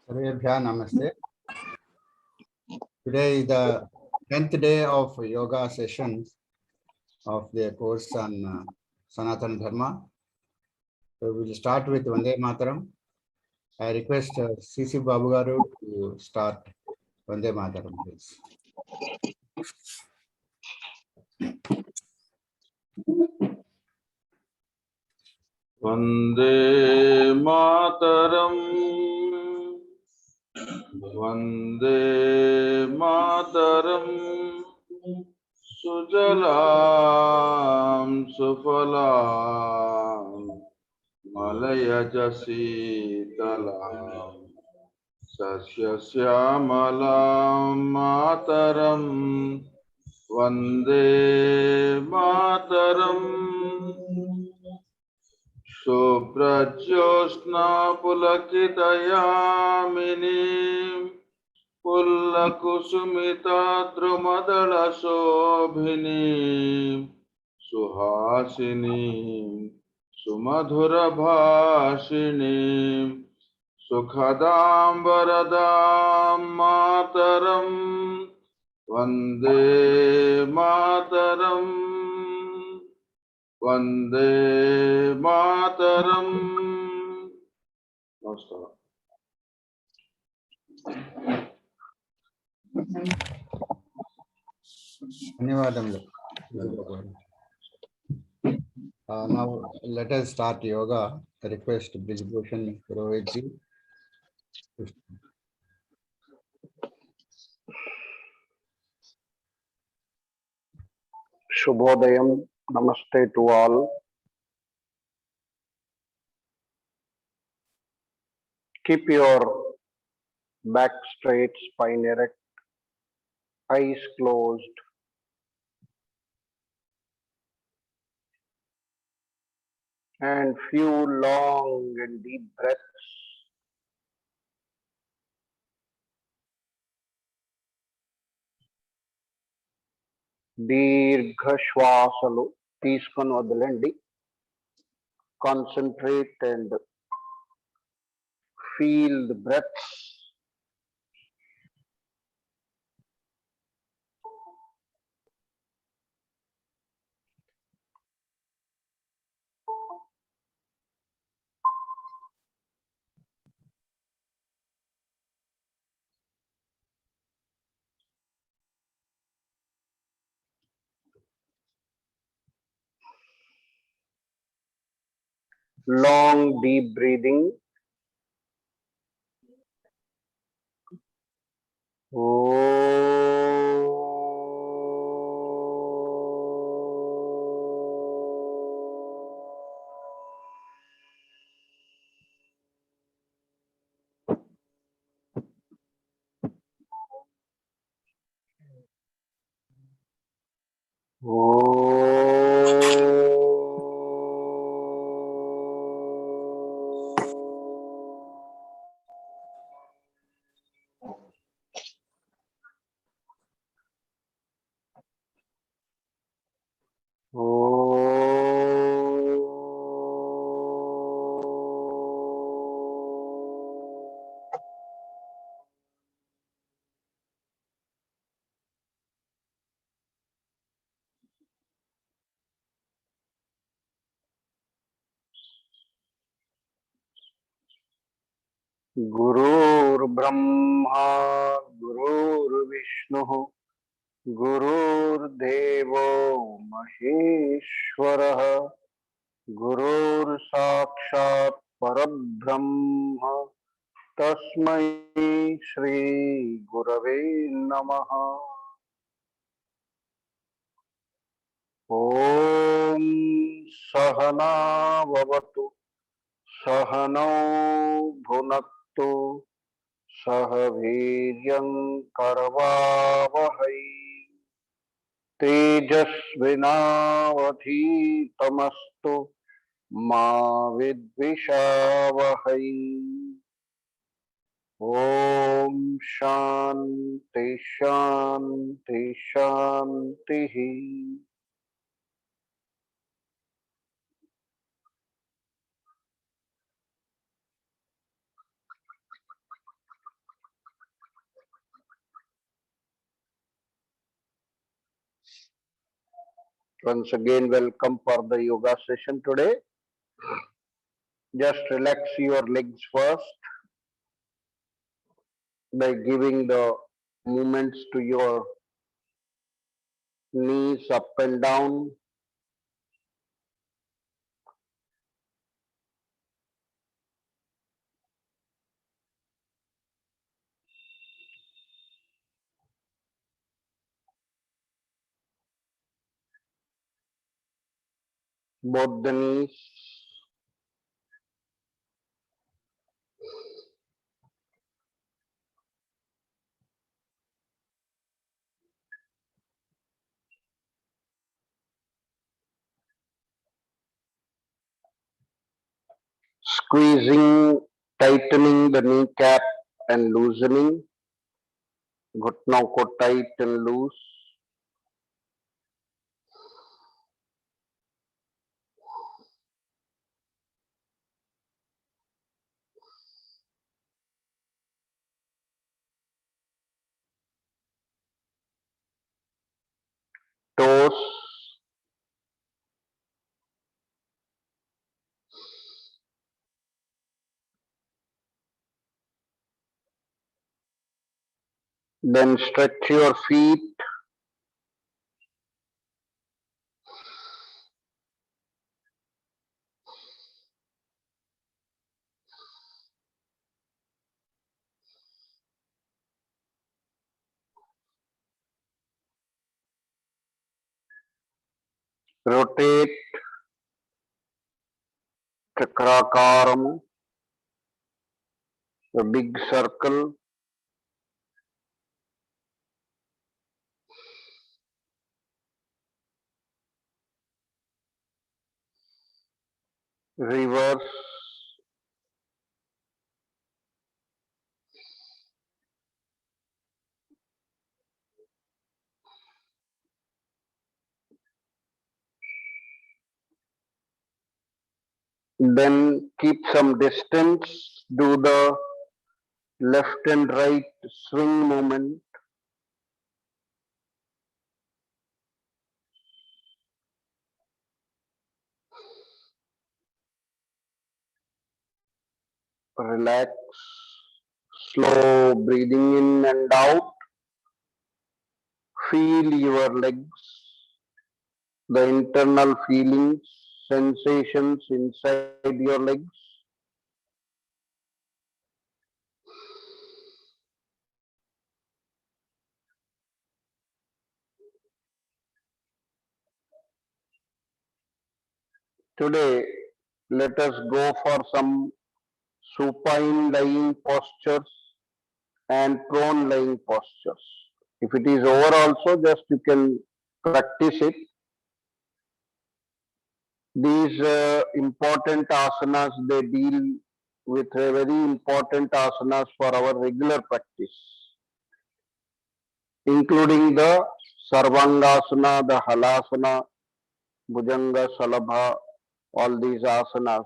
Sarvebhya Namaste. Today is the 10th day of yoga sessions of the course on Sanaatana Dharma. So we will start with Vande Mataram. I request C.C. Babu Garu to start Vande Mataram, please. Vande Mataram, Vande Mataram, Sujalam Sufalam, Malayajasitalam, Sasyasyaamalam Mataram, Vande Mataram. Suprajyosna pulakitayamini pullakusumita drumadala shobhini suhasini sumadhura bhashini sukhadam varadam mataram vande mataram. Vande Mataram. Namaskar. Dhanyavadamulu. Now let us start yoga. I request Brijbhushan Purohitji. Shubhodayam, namaste to all. Keep your back straight, spine erect, eyes closed. And few long and deep breaths. దీర్ఘ శ్వాసలు తీసుకొని వదలండి. Concentrate and feel the breaths. Long deep breathing. Gurur Brahma, Gurur Vishnu, Gurur Devo Maheshwara, Gurur Sakshat Parabrahma, Tasmai Shri Gurave Namaha. Om Sahana Vavatu, Sahano Bhunaktu, Sahaviryam Karvavahai, Tejasvinavadhitamastu Ma Vidvishavahai. Om Shanti Shanti Shanti. Once again, welcome for the yoga session today. Just relax your legs first by giving the movements to your knees up and down. Both the knees. Squeezing, tightening the kneecap and loosening. घुटनों को tight and loose. Toes. Then stretch your feet. Rotate Chakrakaram, a big circle. Reverse. Then keep some distance. Do the left and right swing movement. Relax. Slow breathing in and out. Feel your legs, the internal feelings, sensations inside your legs. Today, let us go for some supine lying postures and prone lying postures. If it is over also, just you can practice it. These important asanas, they deal with very important asanas for our regular practice, including the Sarvangasana, the Halasana, Bhujanga, Salabha, all these asanas.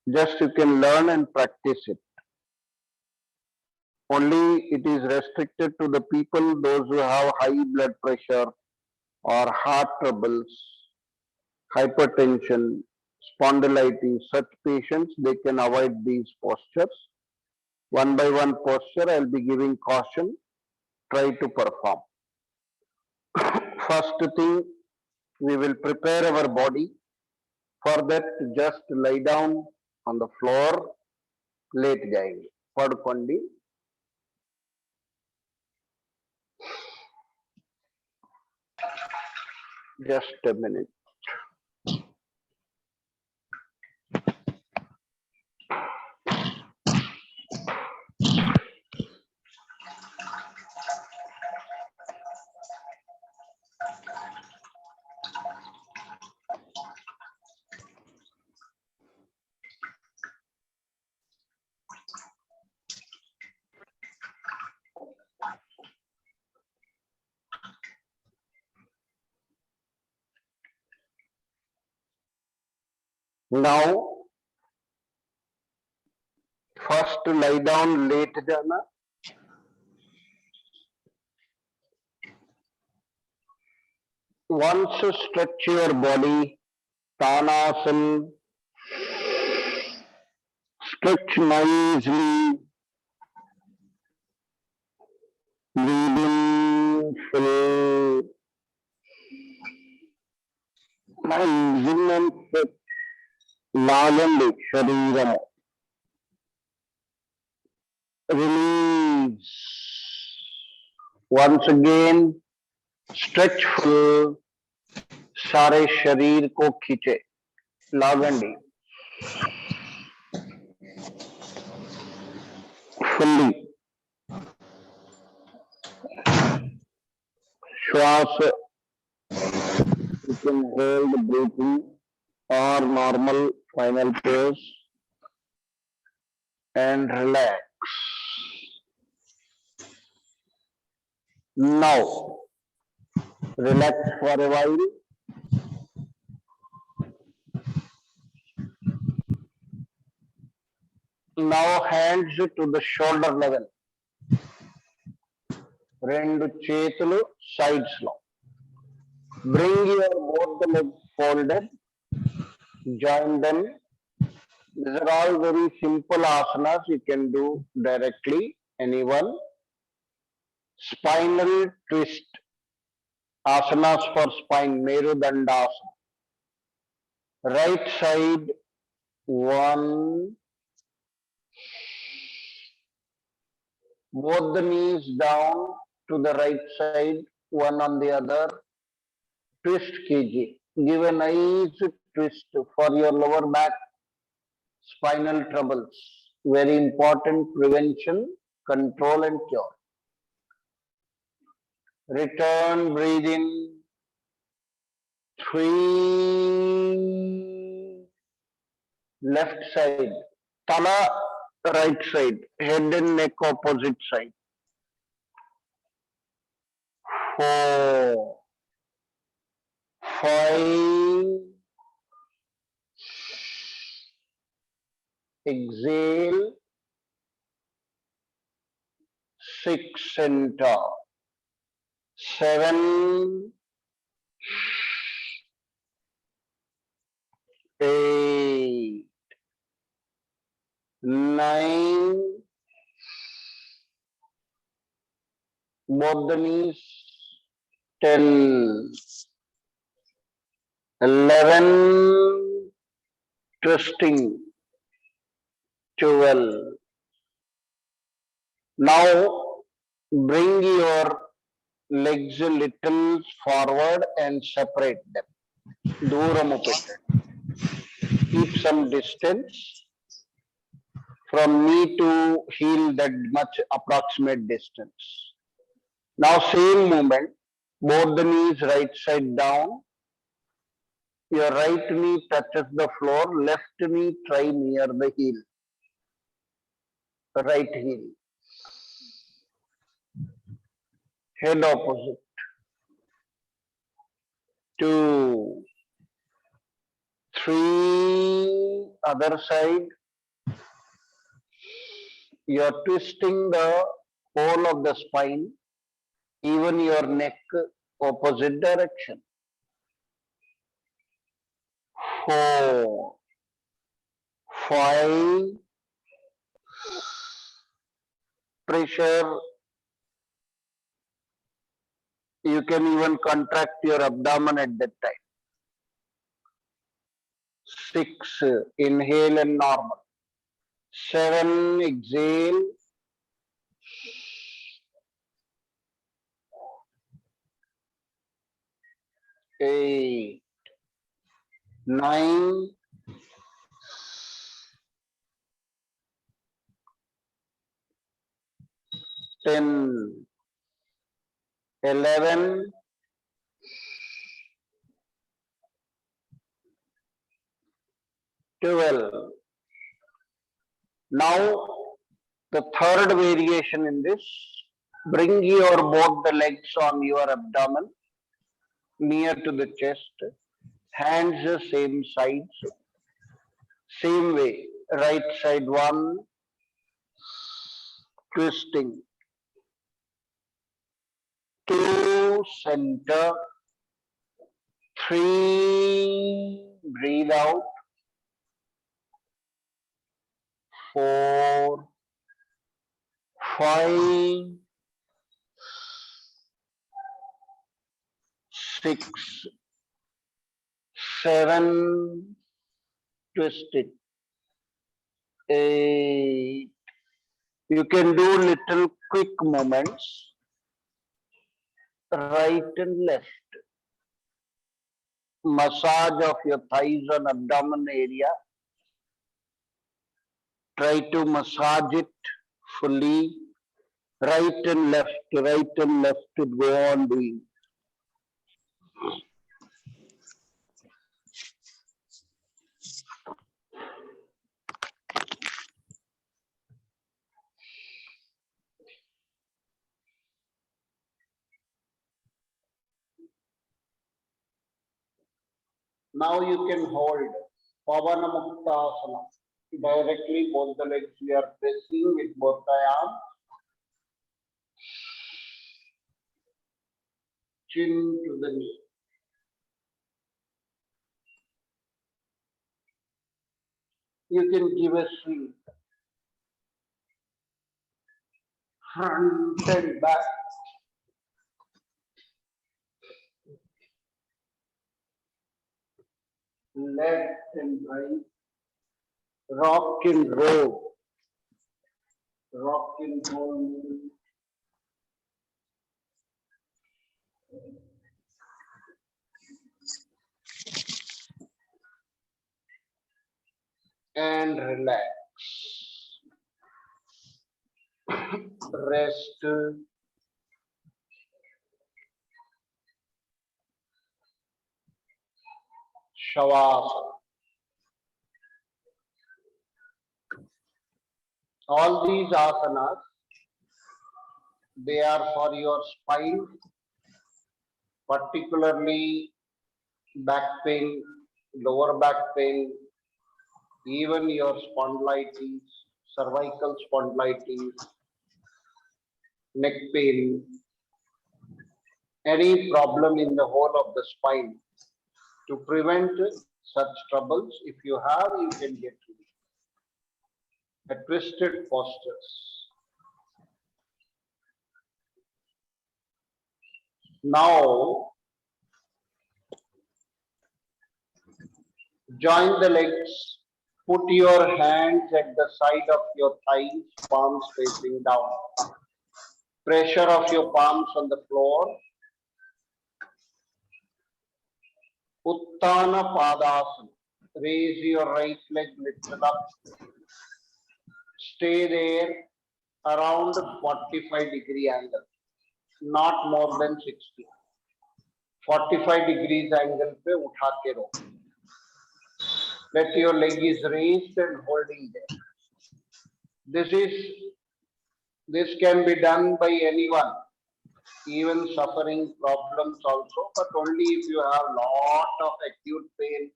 Just you can learn and practice it. Only it is restricted to the people, those who have high blood pressure or heart troubles, hypertension, spondylitis, such patients, they can avoid these postures. One by one posture, I'll be giving caution. Try to perform. First thing, we will prepare our body. For that, just lie down on the floor, लेट जाएंगे, पड़कोंडी. Just a minute. Now, first lie down, लेट जाना. Once stretch your body, Tanasana, stretch nicely, breathing full, maximum stretch, లాగండి శరీరము, release, once again stretch full, सारे शरीर को खींचे, लागंडी fully, श्वास, you can hold breathing or normal final pose and relax. Now, relax for a while. Now hands to the shoulder level. రెండు చేతులు sides లో. Bring your both the legs folded. Join them. These are all very simple asanas you can do directly, anyone. Spinal twist. Asanas for spine, Merudandasana. Right side, one. Both the knees down to the right side, one on the other. Twist कीजिए. Give a nice twist for your lower back, spinal troubles. Very important prevention, control and cure. Return, breathe in. 3. Left side. Tala, right side. Head and neck opposite side. 4. 5. Exhale. 6. Center. 7. 8. 9. Both the knees. 10. 11. Twisting. 12. Now bring your legs a little forward and separate them. దూరము పెట్టండి. Keep some distance from knee to heel, that much approximate distance. Now same movement, both the knees right side down. Your right knee touches the floor, left knee try near the heel. Right heel. Head opposite. 2. 3. Other side. You are twisting the whole of the spine, even your neck opposite direction. 4. 5. Pressure. You can even contract your abdomen at that time. 6. Inhale and normal. 7. Exhale. 8. 9. 10. 11. 12. Now the third variation in this, bring your both the legs on your abdomen, near to the chest, hands the same sides, same way, right side 1, twisting. 2. Center. 3, breathe out. 4, 5, 6, 7, twist it. 8. You can do little quick movements, right and left. Massage of your thighs and abdomen area. Try to massage it fully. Right and left, go on doing. Now you can hold Pavana Muktasana. Directly both the legs we are pressing with both the arms. Chin to the knee. You can give a swing. Front and back. Left and right. Rock and roll. Rock and roll. And relax. Rest. Shavasana. All these asanas, they are for your spine, particularly back pain, lower back pain, even your spondylitis, cervical spondylitis, neck pain, any problem in the whole of the spine. To prevent such troubles, if you have, you can get rid of the twisted postures. Now, join the legs. Put your hands at the side of your thighs, palms facing down. Pressure of your palms on the floor. Uttana Padasana. Raise your right leg little up. Stay there around 45-degree angle, not more than 60. 45 degrees angle पे उठा के रखो. Let your leg is raised and holding there. This can be done by anyone, even suffering problems also, but only if you have lot of acute pain,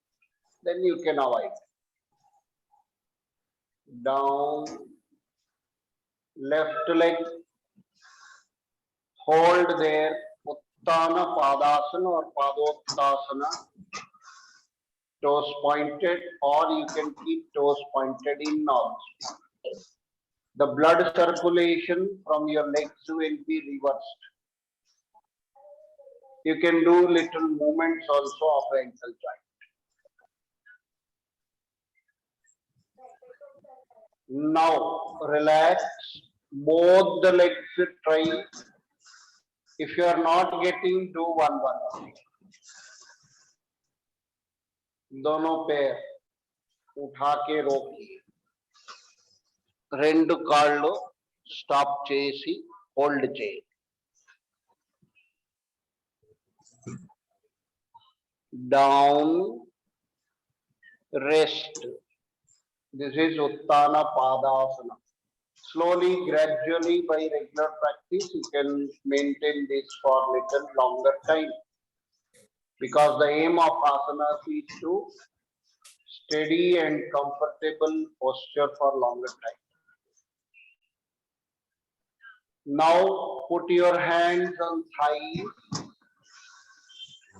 then you can avoid. Down, left leg, hold there, Uttana Padasana or Padottasana, toes pointed, or you can keep toes pointed in also. The blood circulation from your legs will be reversed. You can do little movements also of the ankle joint. Now relax, both the legs try. If you are not getting, do one. दोनों पैर उठा के रोकिए. రెండు కాళ్ళు stop చేసి hold చేయి. Down, rest. This is Uttana Padasana. Slowly, gradually, by regular practice, you can maintain this for little longer time. Because the aim of asanas is to steady and comfortable posture for longer time. Now put your hands on thighs.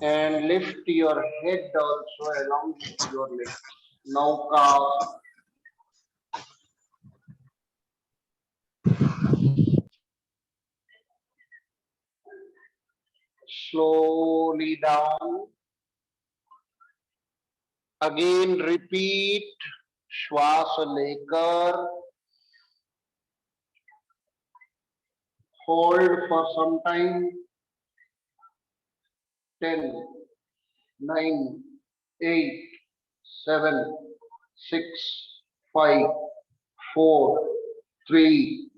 And lift your head also along with your legs. Now calm. Slowly down. Again repeat. श्वास लेकर. Hold for some time. 10, 9, 8, 7, 6, 5, 4, 3,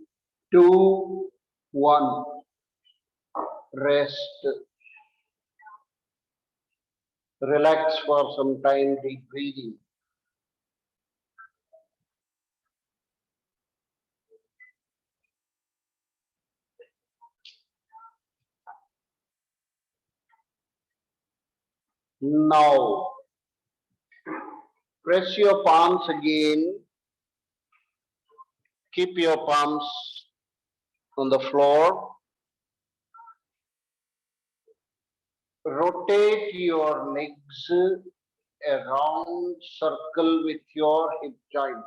2, 1. Rest. Relax for some time, deep breathing. Now, press your palms again. Keep your palms on the floor. Rotate your legs a round circle with your hip joint.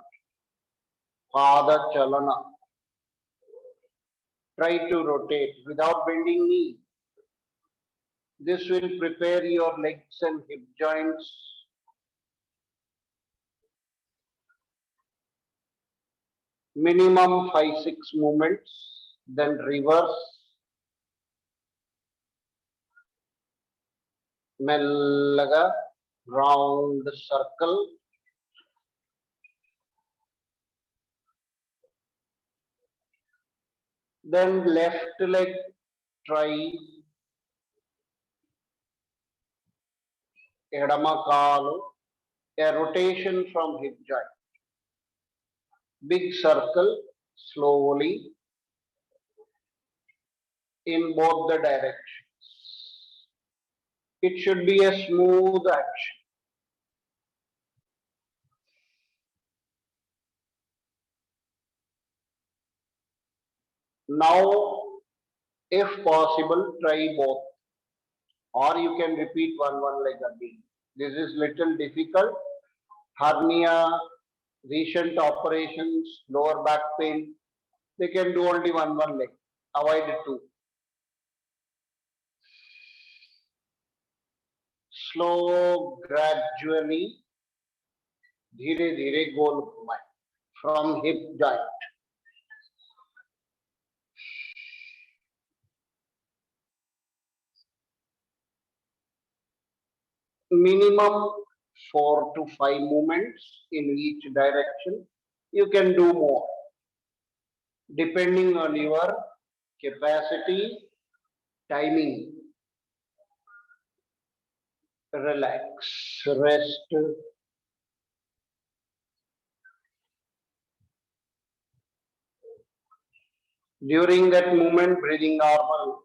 Pada Chalana. Try to rotate without bending knee. This will prepare your legs and hip joints. Minimum 5-6 movements, then reverse. Mellaga, round circle. Then left leg, try. Edama kalu, a rotation from hip joint. Big circle, slowly, in both the directions. It should be a smooth action. Now, if possible, try both. Or you can repeat one leg again. This is little difficult. Hernia, recent operations, lower back pain, they can do only one leg. Avoid it too. Slow, gradually, धीरे धीरे गोल घुमाएं from hip joint. Minimum 4 to 5 movements in each direction. You can do more depending on your capacity, timing. Relax, rest. During that movement, breathing normal.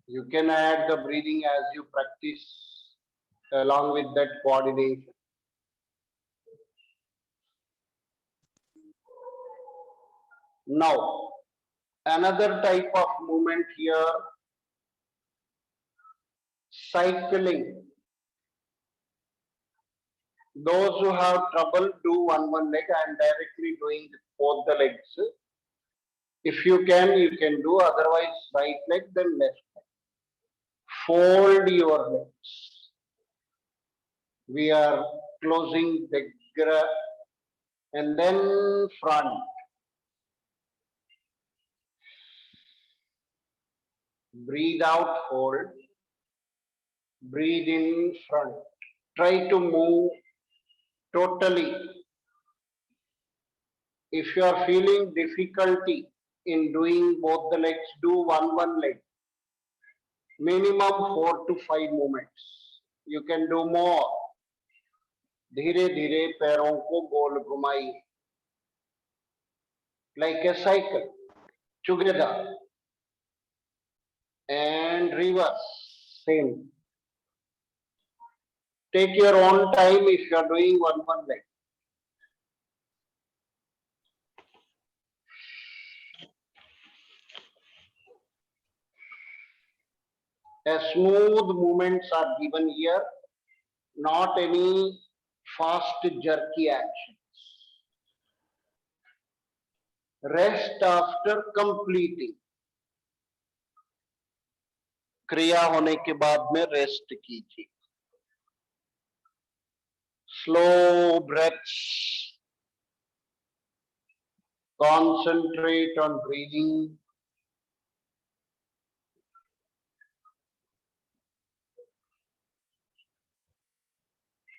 You can add the breathing as you practice along with that coordination. Now, another type of movement here, cycling. Those who have trouble do one leg. I am directly doing both the legs. If you can do. Otherwise, right leg, then left leg. Fold your legs. We are closing the gra and then front. Breathe out, hold. Breathe in, front. Try to move totally. If you are feeling difficulty in doing both the legs, do one leg. Minimum 4 to 5 movements. You can do more. धीरे धीरे पैरों को गोल घुमाइए. Like a cycle. Together. And reverse. Same. Take your own time if you are doing one leg. A smooth movements are given here, not any fast jerky actions. Rest after completing. क्रिया होने के बाद में rest कीजिए. Slow breaths. Concentrate on breathing.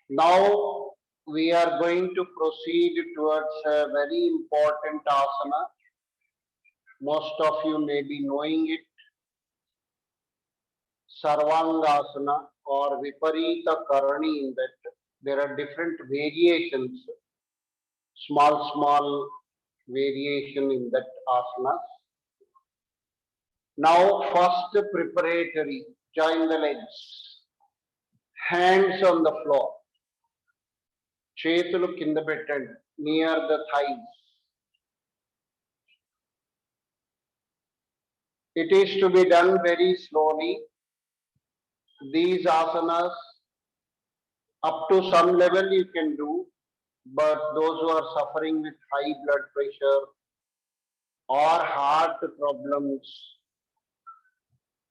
Now we are going to proceed towards a very important asana. Most of you may be knowing it. Sarvangasana or Viparita Karani in that. There are different variations, small variation in that asana. Now first preparatory, join the legs, hands on the floor, చేతులు కింద పెట్టండి, near the thighs. It is to be done very slowly. These asanas up to some level you can do, but those who are suffering with high blood pressure or heart problems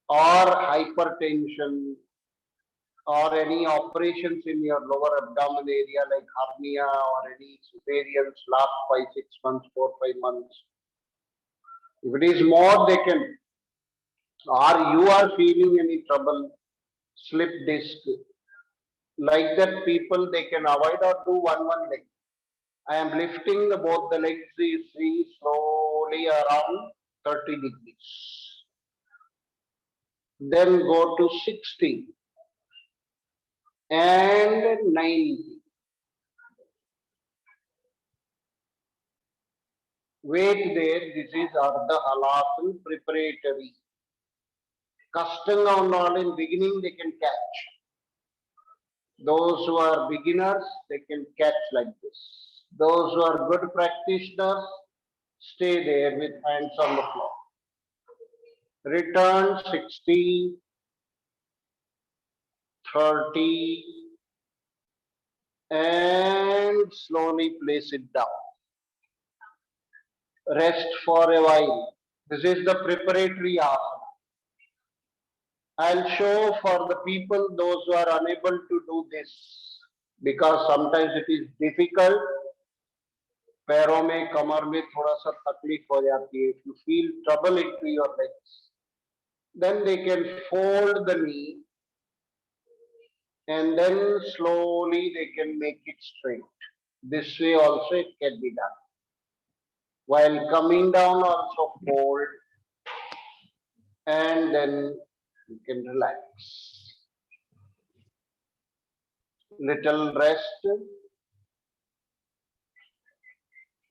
or hypertension or any operations in your lower abdomen area like hernia or any cesareans last 5-6 months, 4-5 months. If it is more, they can, or you are feeling any trouble, slip disc, like that people they can avoid or do one leg. I am lifting both the legs, you see, slowly around 30 degrees. Then go to 60 and 90. Wait there, this is Ardha Halasana preparatory. Kastanga on in beginning they can catch. Those who are beginners, they can catch like this. Those who are good practitioners, stay there with hands on the floor. Return 60, 30, and slowly place it down. Rest for a while. This is the preparatory asana. I'll show for the people, those who are unable to do this, because sometimes it is difficult. पैरों में कमर में थोड़ा सा तकलीफ हो जाती है. If you feel trouble into your legs, then they can fold the knee and then slowly they can make it straight. This way also it can be done. While coming down also fold and then you can relax. Little rest.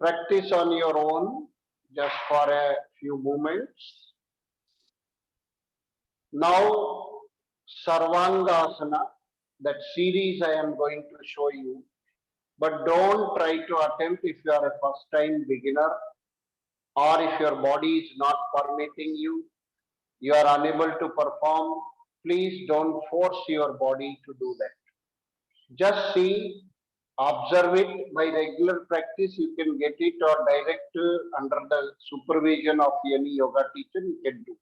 Practice on your own just for a few moments. Now Sarvangasana, that series I am going to show you, but don't try to attempt if you are a first time beginner or if your body is not permitting you, you are unable to perform. Please don't force your body to do that. Just see, observe it. By regular practice you can get it, or direct under the supervision of any yoga teacher you can do.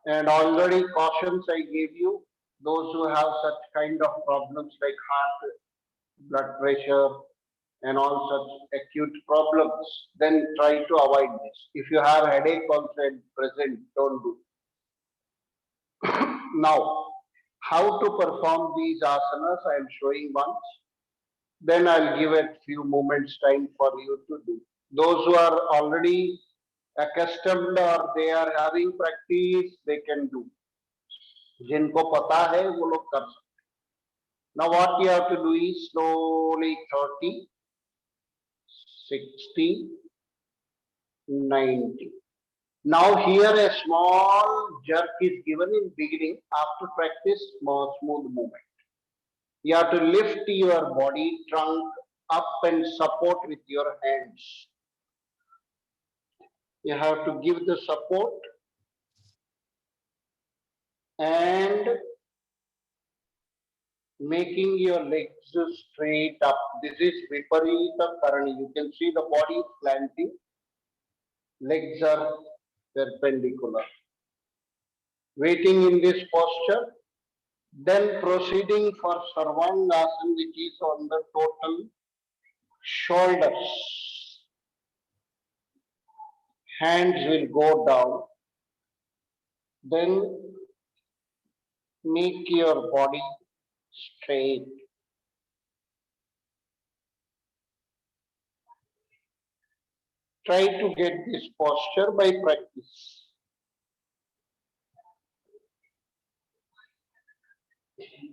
And already cautions I gave you, those who have such kind of problems like heart, blood pressure and all such acute problems, then try to avoid this. If you have headache also at present, don't do. Now, how to perform these asanas I am showing once. Then I'll give a few moments time for you to do. Those who are already accustomed or they are having practice, they can do. जिनको पता है वो लोग कर सकते. Now what you have to do is slowly 30, 60, 90. Now here a small jerk is given in beginning. After practice, more smooth movement. You have to lift your body trunk up and support with your hands. You have to give the support and making your legs straight up. This is Viparita Karani. You can see the body is slanting, legs are perpendicular. Waiting in this posture, then proceeding for Sarvangasana, which is on the total shoulders. Hands will go down. Then make your body straight. Try to get this posture by practice.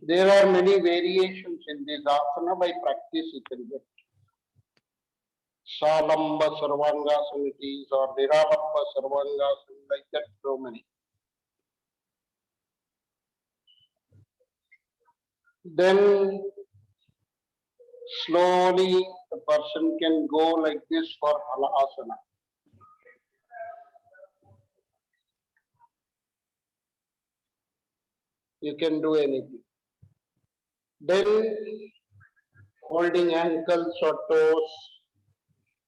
There are many variations in this asana. By practice you can get. Salamba Sarvangasana it is, or Niralamba Sarvangasana, like that, so many. Then slowly the person can go like this for halasana. You can do anything. Then holding ankles or toes,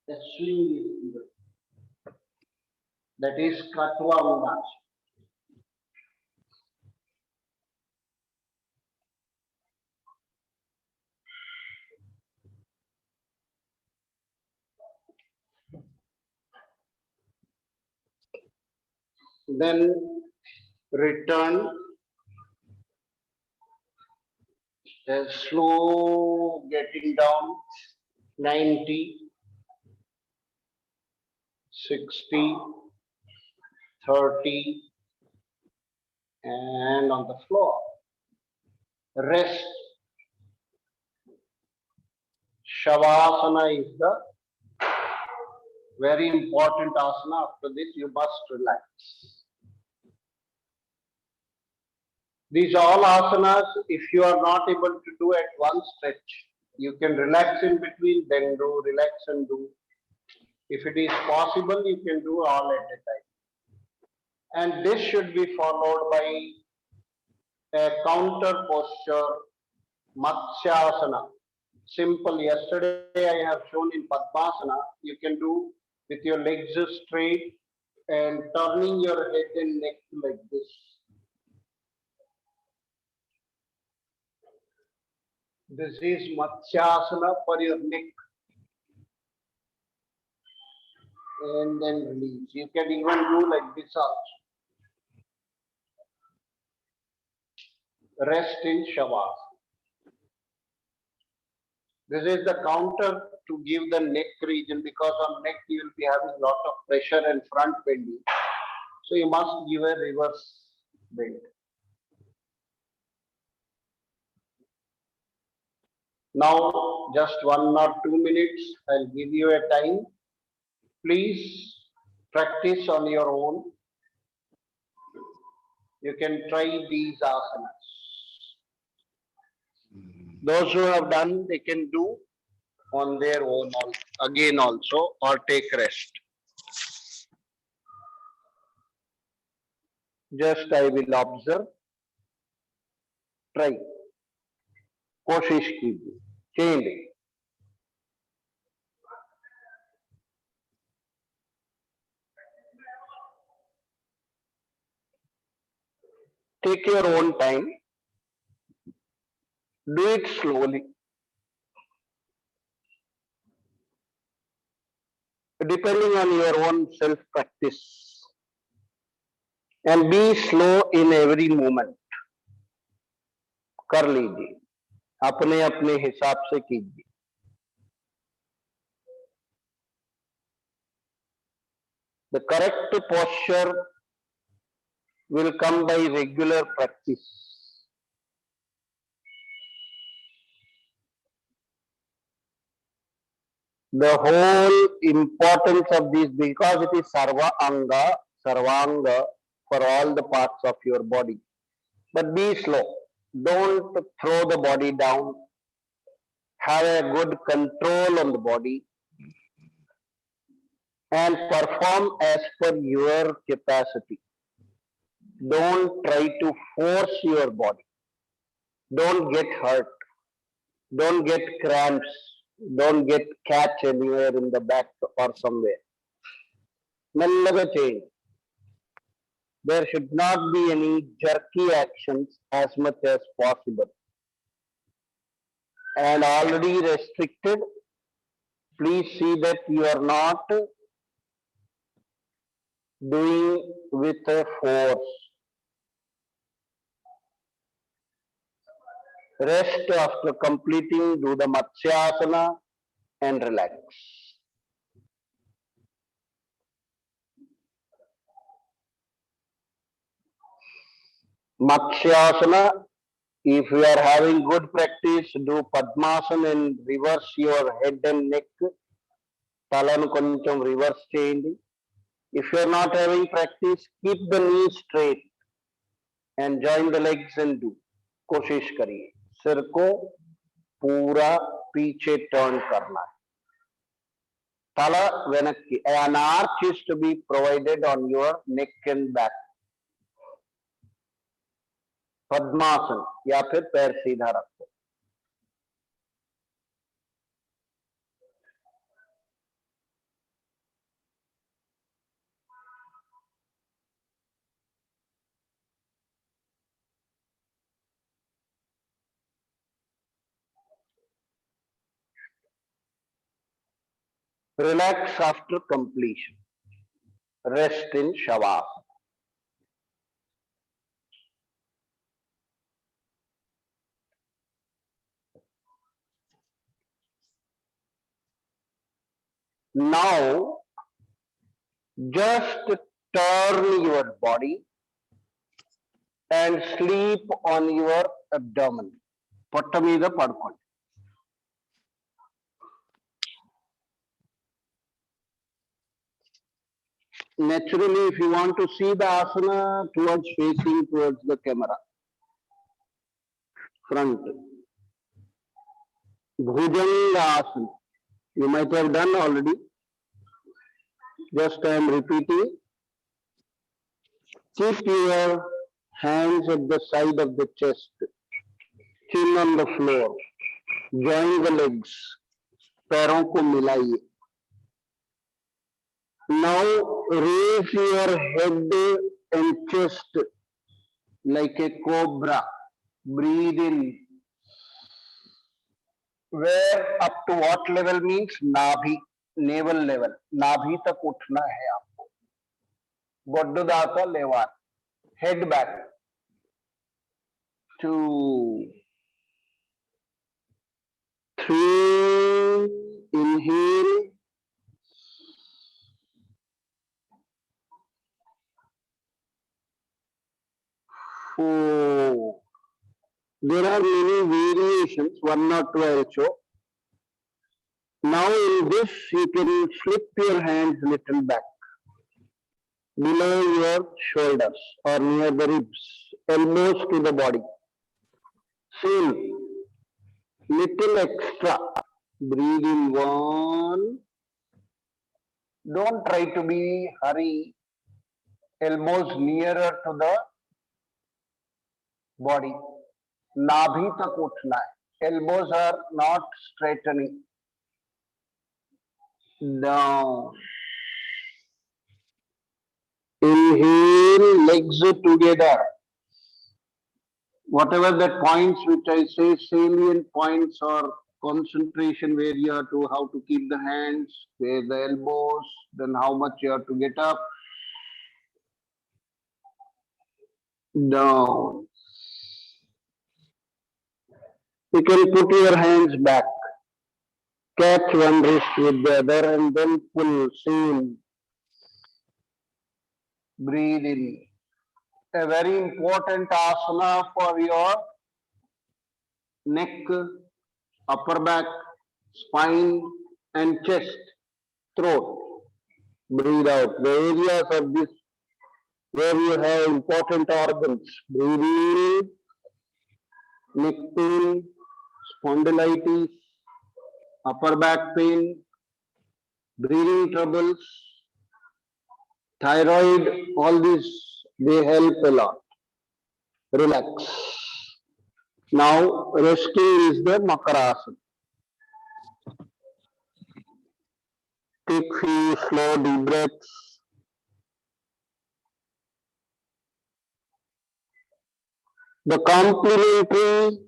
a swing is given. That is Katvanga. Then return a slow getting down, 90, 60, 30, and on the floor. Rest. Shavasana is the very important asana. After this, you must relax. These all asanas, if you are not able to do at one stretch, you can relax in between, then do, relax and do. If it is possible, you can do all at a time. And this should be followed by a counter posture, Matsyasana. Simple. Yesterday I have shown in Padmasana, you can do with your legs straight and turning your head and neck like this. This is Matsyasana for your neck. And then release. You can even do like this also. Rest in Shavasana. This is the counter to give the neck region, because on neck you will be having a lot of pressure and front bending. So you must give a reverse bend. Now just 1 or 2 minutes, I'll give you a time. Please practice on your own. You can try these asanas. Those who have done, they can do on their own again also, or take rest. Just I will observe. Try. कोशिश कीजिए. Change. Take your own time. Do it slowly. Depending on your own self-practice. And be slow in every moment. कर लीजिए. अपने अपने हिसाब से कीजिए. The correct posture will come by regular practice. The whole importance of this, because it is sarvanga for all the parts of your body. But be slow. Don't throw the body down. Have a good control on the body. And perform as per your capacity. Don't try to force your body. Don't get hurt. Don't get cramps. Don't get catch anywhere in the back or somewhere. Mellaga change. There should not be any jerky actions as much as possible. And already restricted, please see that you are not doing with a force. Rest after completing, do the Matsyasana and relax. Matsyasana, if you are having good practice, do Padmasana and reverse your head and neck. Talanu koncham reverse cheyandi. If you are not having practice, keep the knees straight and join the legs and do. कोशिश करिए सिर को पूरा पीछे turn करना है. तला वेनक्की. An arch is to be provided on your neck and back. पद्मासन या फिर पैर सीधा रखो. Relax after completion. Rest in Shavasana. Now, just turn your body and sleep on your abdomen. పొట్ట మీద పడుకోండి. Naturally, if you want to see the asana facing towards the camera, front. Bhujanga asana. You might have done already. Just I am repeating. Keep your hands at the side of the chest, chin on the floor. Join the legs. पैरों को मिलाइए. Now raise your head and chest like a cobra. Breathe in. Where up to what level means? Nabhi, navel level. Nabhi tak uthna hai aapko. Goddudaka levar. Head back. 2, 3. Inhale. 4. There are many variations, 1 or 2 I will show. Now in this you can slip your hands little back, below your shoulders or near the ribs, elbows to the body. Same, little extra. Breathe in 1. Don't try to be hurry. Elbows nearer to the body. Nabhi tak uthna hai. Elbows are not straightening. Down. Inhale, legs together. Whatever the points which I say, salient points or concentration where you have to, how to keep the hands, where the elbows, then how much you have to get up. Down. You can put your hands back. Catch one wrist with the other and then pull. Same. Breathe in. A very important asana for your neck, upper back, spine and chest, throat. Breathe out. The areas of this where you have important organs. Breathe in. Neck pain, spondylitis, upper back pain, breathing troubles, thyroid, all these They help a lot. Relax. Now resting is the Makarasana. Take few slow deep breaths. The complementary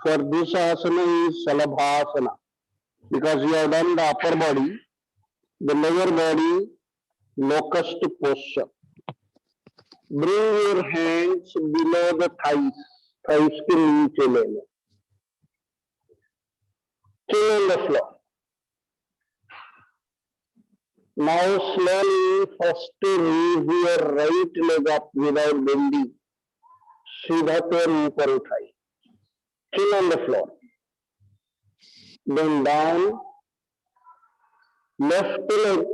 for this asana is Salabhasana, because you have done the upper body, the lower body, locust posture. Bring your hands below the thighs, thighs के नीचे ले लो. Chin on the floor. Now slowly first raise your right leg up without bending. सीधा पैर ऊपर उठाइए. Chin on the floor. Then down. Left leg.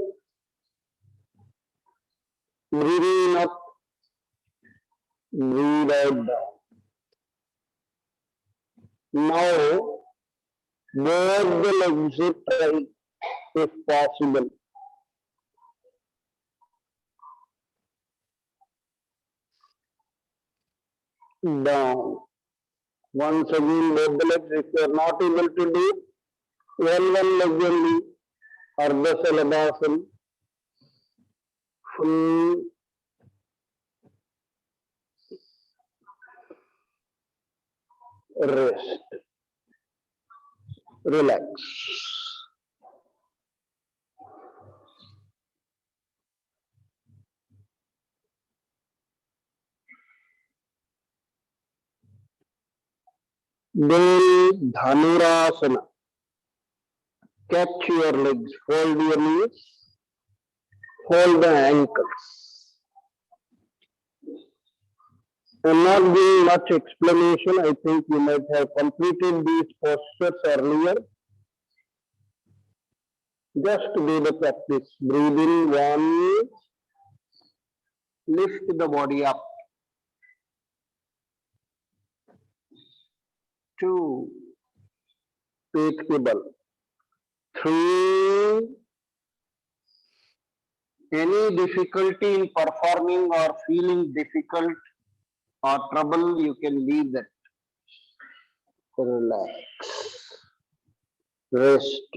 Breathe in up. Breathe out down. Now both the legs upright if possible. Down. Once again, both the legs. If you are not able to do, one leg only. Ardha Salabhasana. Full rest. Relax. Then Dhanurasana. Catch your legs, fold your knees, fold the ankles. I'm not giving much explanation. I think you might have completed these postures earlier. Just do the practice. Breathe in one, lift the body up. 2, पेट के बल. 3, any difficulty in performing or feeling difficult or trouble, you can leave that. Relax. Rest.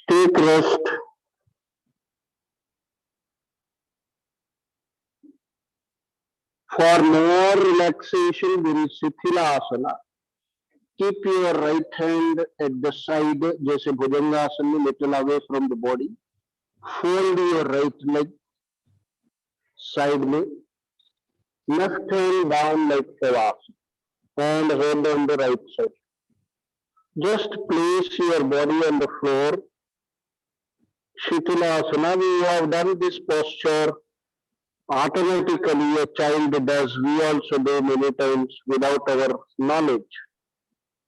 Take rest. For more relaxation, there is Sithila Asana. Keep your right hand at the side, जैसे भुजंगासन में, little away from the body. Fold your right leg side में. Left hand down like Savasana and hold on the right side. Just place your body on the floor. Shithilasana, we have done this posture automatically. A child does, we also do many times without our knowledge,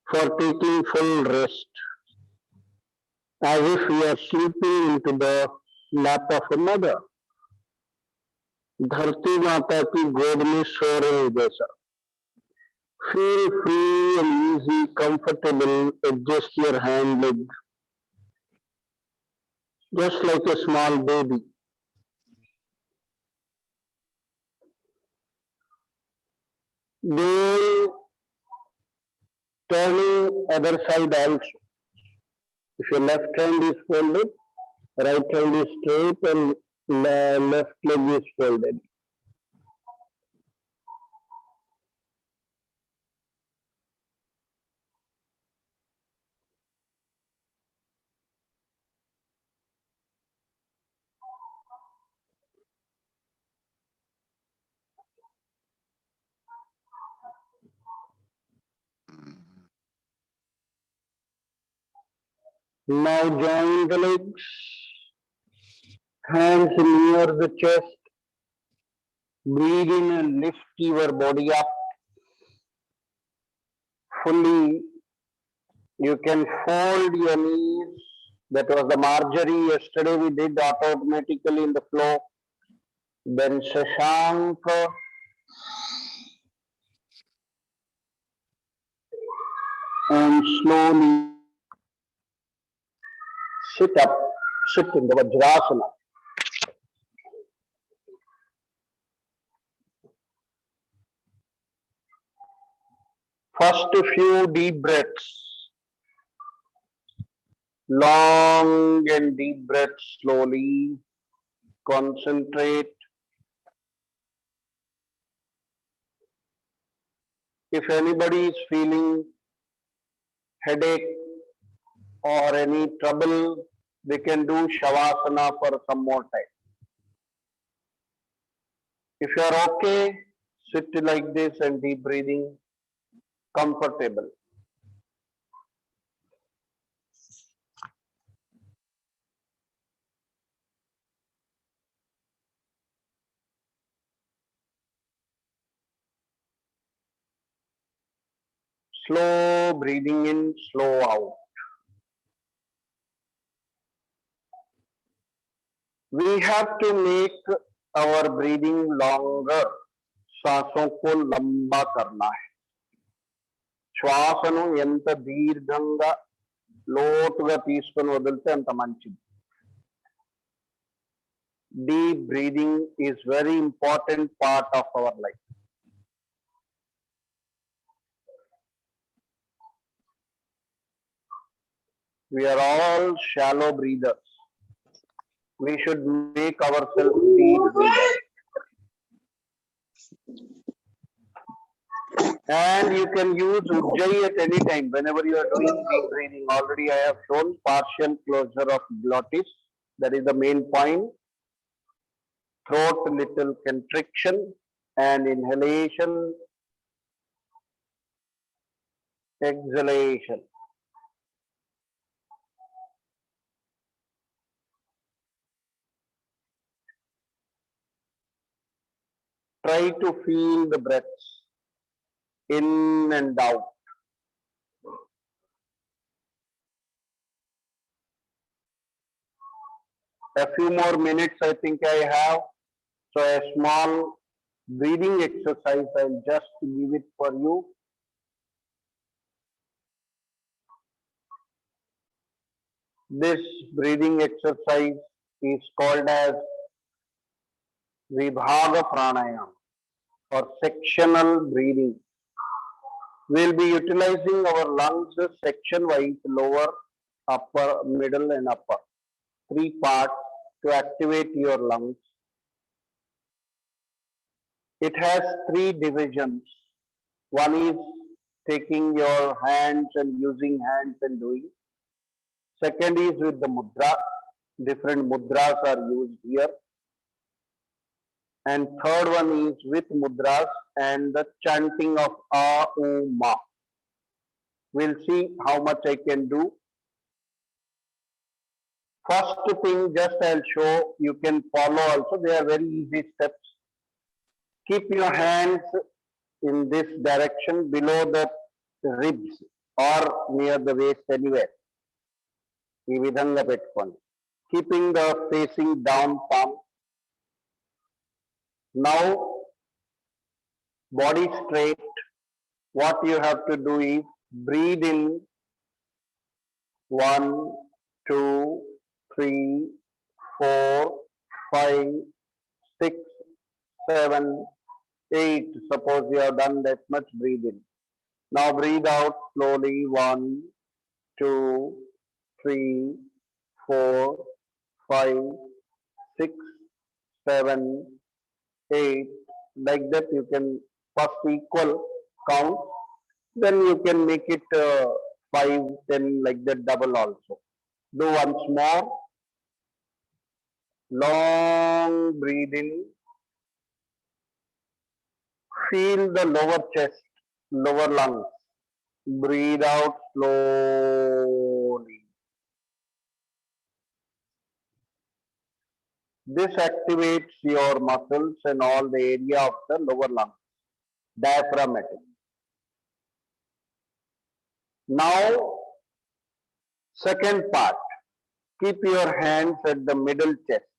for taking full rest, as if we are sleeping into the lap of a mother. धरती माता की गोद में सो रहे जैसा. Feel free and easy, comfortable. Adjust your hand leg, just like a small baby. Then turning other side also. If your left hand is folded, right hand is straight and left leg is folded. Now join the legs, hands near the chest. Breathe in and lift your body up fully. You can fold your knees. That was the Marjorie. Yesterday we did automatically in the flow. Then Shashanka. And slowly sit up, sit in the Vajrasana. First few deep breaths, long and deep breaths slowly. Concentrate. If anybody is feeling headache or any trouble, they can do Shavasana for some more time. If you are okay, sit like this and deep breathing, comfortable. Slow breathing in, slow out. We have to make our breathing longer. सांसों को लंबा करना है. శ్వాసను ఎంత దీర్ఘంగా లోతుగా తీసుకొని వదిలితే అంత మంచిది. Deep breathing is very important part of our life. We are all shallow breathers. We should make ourselves deep breathers. And you can use Ujjayi at any time whenever you are doing deep breathing. Already I have shown partial closure of glottis. That is the main point. Throat little constriction and inhalation, exhalation. Try to feel the breaths in and out. A few more minutes I think I have. So a small breathing exercise, I'll just give it for you. This breathing exercise is called as Vibhaga Pranayama or sectional breathing. We'll be utilizing our lungs section-wise, lower, upper, middle and upper. 3 parts to activate your lungs. It has 3 divisions. One is taking your hands and using hands and doing. Second is with the mudra. Different mudras are used here. And third one is with mudras and the chanting of A, U, Ma. We'll see how much I can do. First thing, just I'll show, you can follow also. They are very easy steps. Keep your hands in this direction below the ribs or near the waist anywhere. ఈ విధంగా పెట్టుకోండి. Keeping the facing down palm. Now, body straight. What you have to do is breathe in 1, 2, 3, 4, 5, 6, 7, 8. Suppose you have done that much, breathe in. Now breathe out slowly. 1, 2, 3, 4, 5, 6, 7, 8. Like that you can first equal count. Then you can make it 5, 10 like that, double also. Do once more. Long breathe in. Feel the lower chest, lower lungs. Breathe out slowly. This activates your muscles and all the area of the lower lungs, diaphragmatic. Now, second part, keep your hands at the middle chest,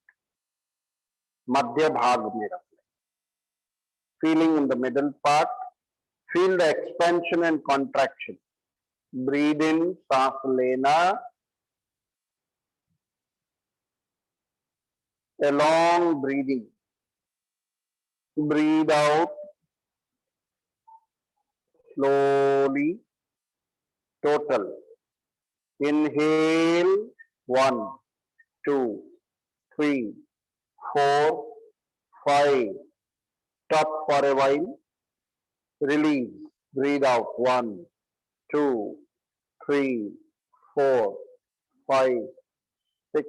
madhya bhag mein rakh. Feeling in the middle part, feel the expansion and contraction. Breathe in, saans lena. A long breathing. Breathe out. slowly. Total. Inhale, 1, 2, 3, 4, 5. Stop for a while. Release. Breathe out. 1, 2, 3, 4, 5, 6,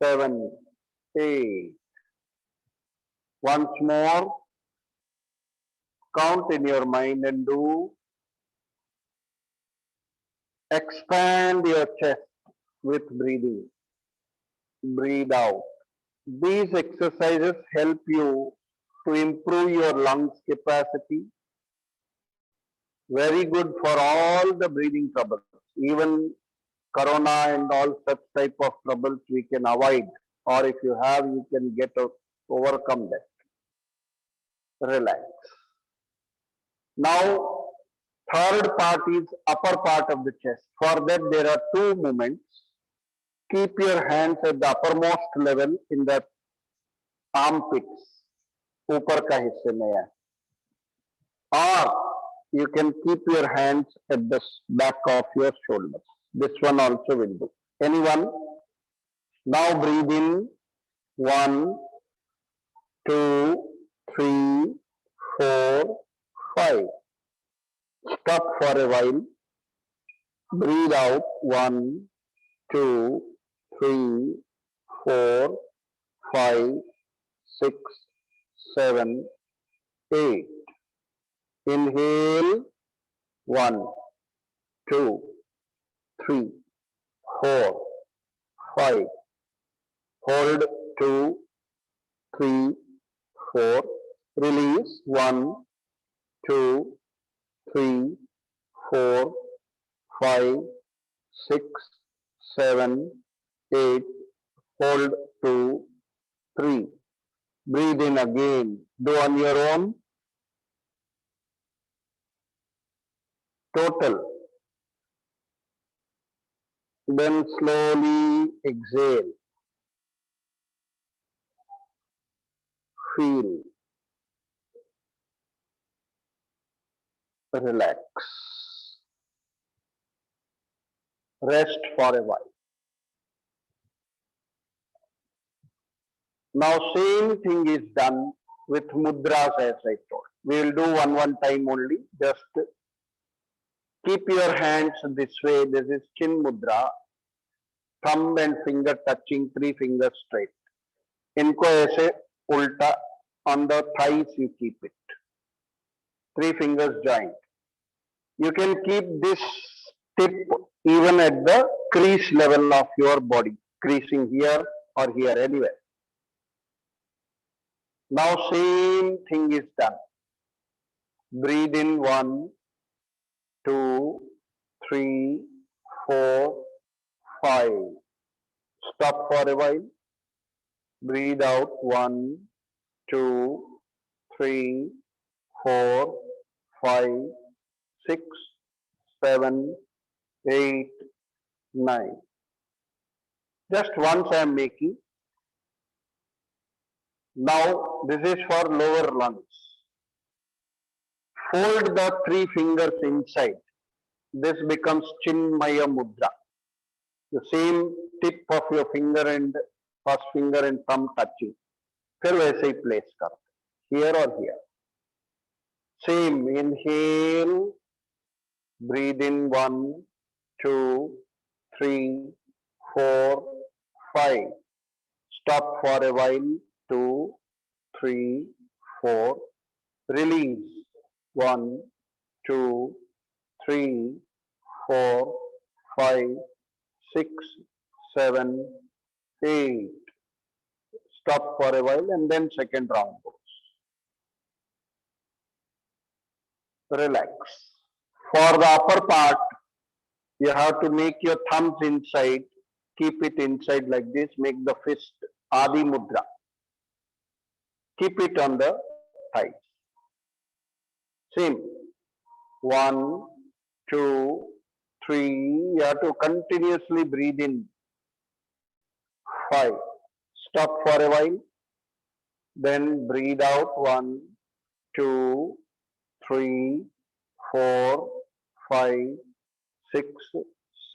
7, 8. Once more, count in your mind and do. Expand your chest with breathing. Breathe out. These exercises help you to improve your lungs capacity. Very good for all the breathing troubles. Even corona and all such type of troubles we can avoid, or if you have, you can overcome that. Relax. Now, third part is upper part of the chest. For that, there are two movements. Keep your hands at the uppermost level in the armpits, ऊपर का हिस्से में है. Or you can keep your hands at the back of your shoulders. This one also will do. Anyone? Now breathe in. 1, 2, 3, 4, 5. Stop for a while. Breathe out. 1, 2, 3, 4, 5, 6, 7, 8. Inhale. 1, 2, 3, 4, 5. Hold. 2, 3, 4. Release. 1, 2, 3, 4, 5, 6, 7, 8. Hold. 2, 3. Breathe in again. Do on your own. Total. Then slowly exhale. Feel. Relax. Rest for a while. Now same thing is done with mudras as I told. We will do one time only. Just keep your hands this way. This is chin mudra. Thumb and finger touching, 3 fingers straight. इनको ऐसे उल्टा on the thighs you keep it. 3 fingers joined. You can keep this tip even at the crease level of your body, creasing here or here, anywhere. Now same thing is done. Breathe in 1, 2, 3, 4, 5. Stop for a while. Breathe out. 1, 2, 3, 4, 5, 6, 7, 8, 9. Just once I am making. Now this is for lower lungs. Fold the 3 fingers inside. This becomes Chinmaya Mudra. The same tip of your finger and first finger and thumb touching. फिर वैसे ही place करो. Here or here. Same. Inhale. Breathe in 1, 2, 3, 4, 5. Stop for a while. 2, 3, 4. Release. 1, 2, 3, 4, 5, 6, 7, 8. Stop for a while and then second round goes. Relax. For the upper part, you have to make your thumbs inside. Keep it inside like this. Make the fist Adi Mudra. Keep it on the thighs. Same. 1, 2, 3. You have to continuously breathe in. 5. Stop for a while. Then breathe out. 1, 2, 3, 4, 5, 6,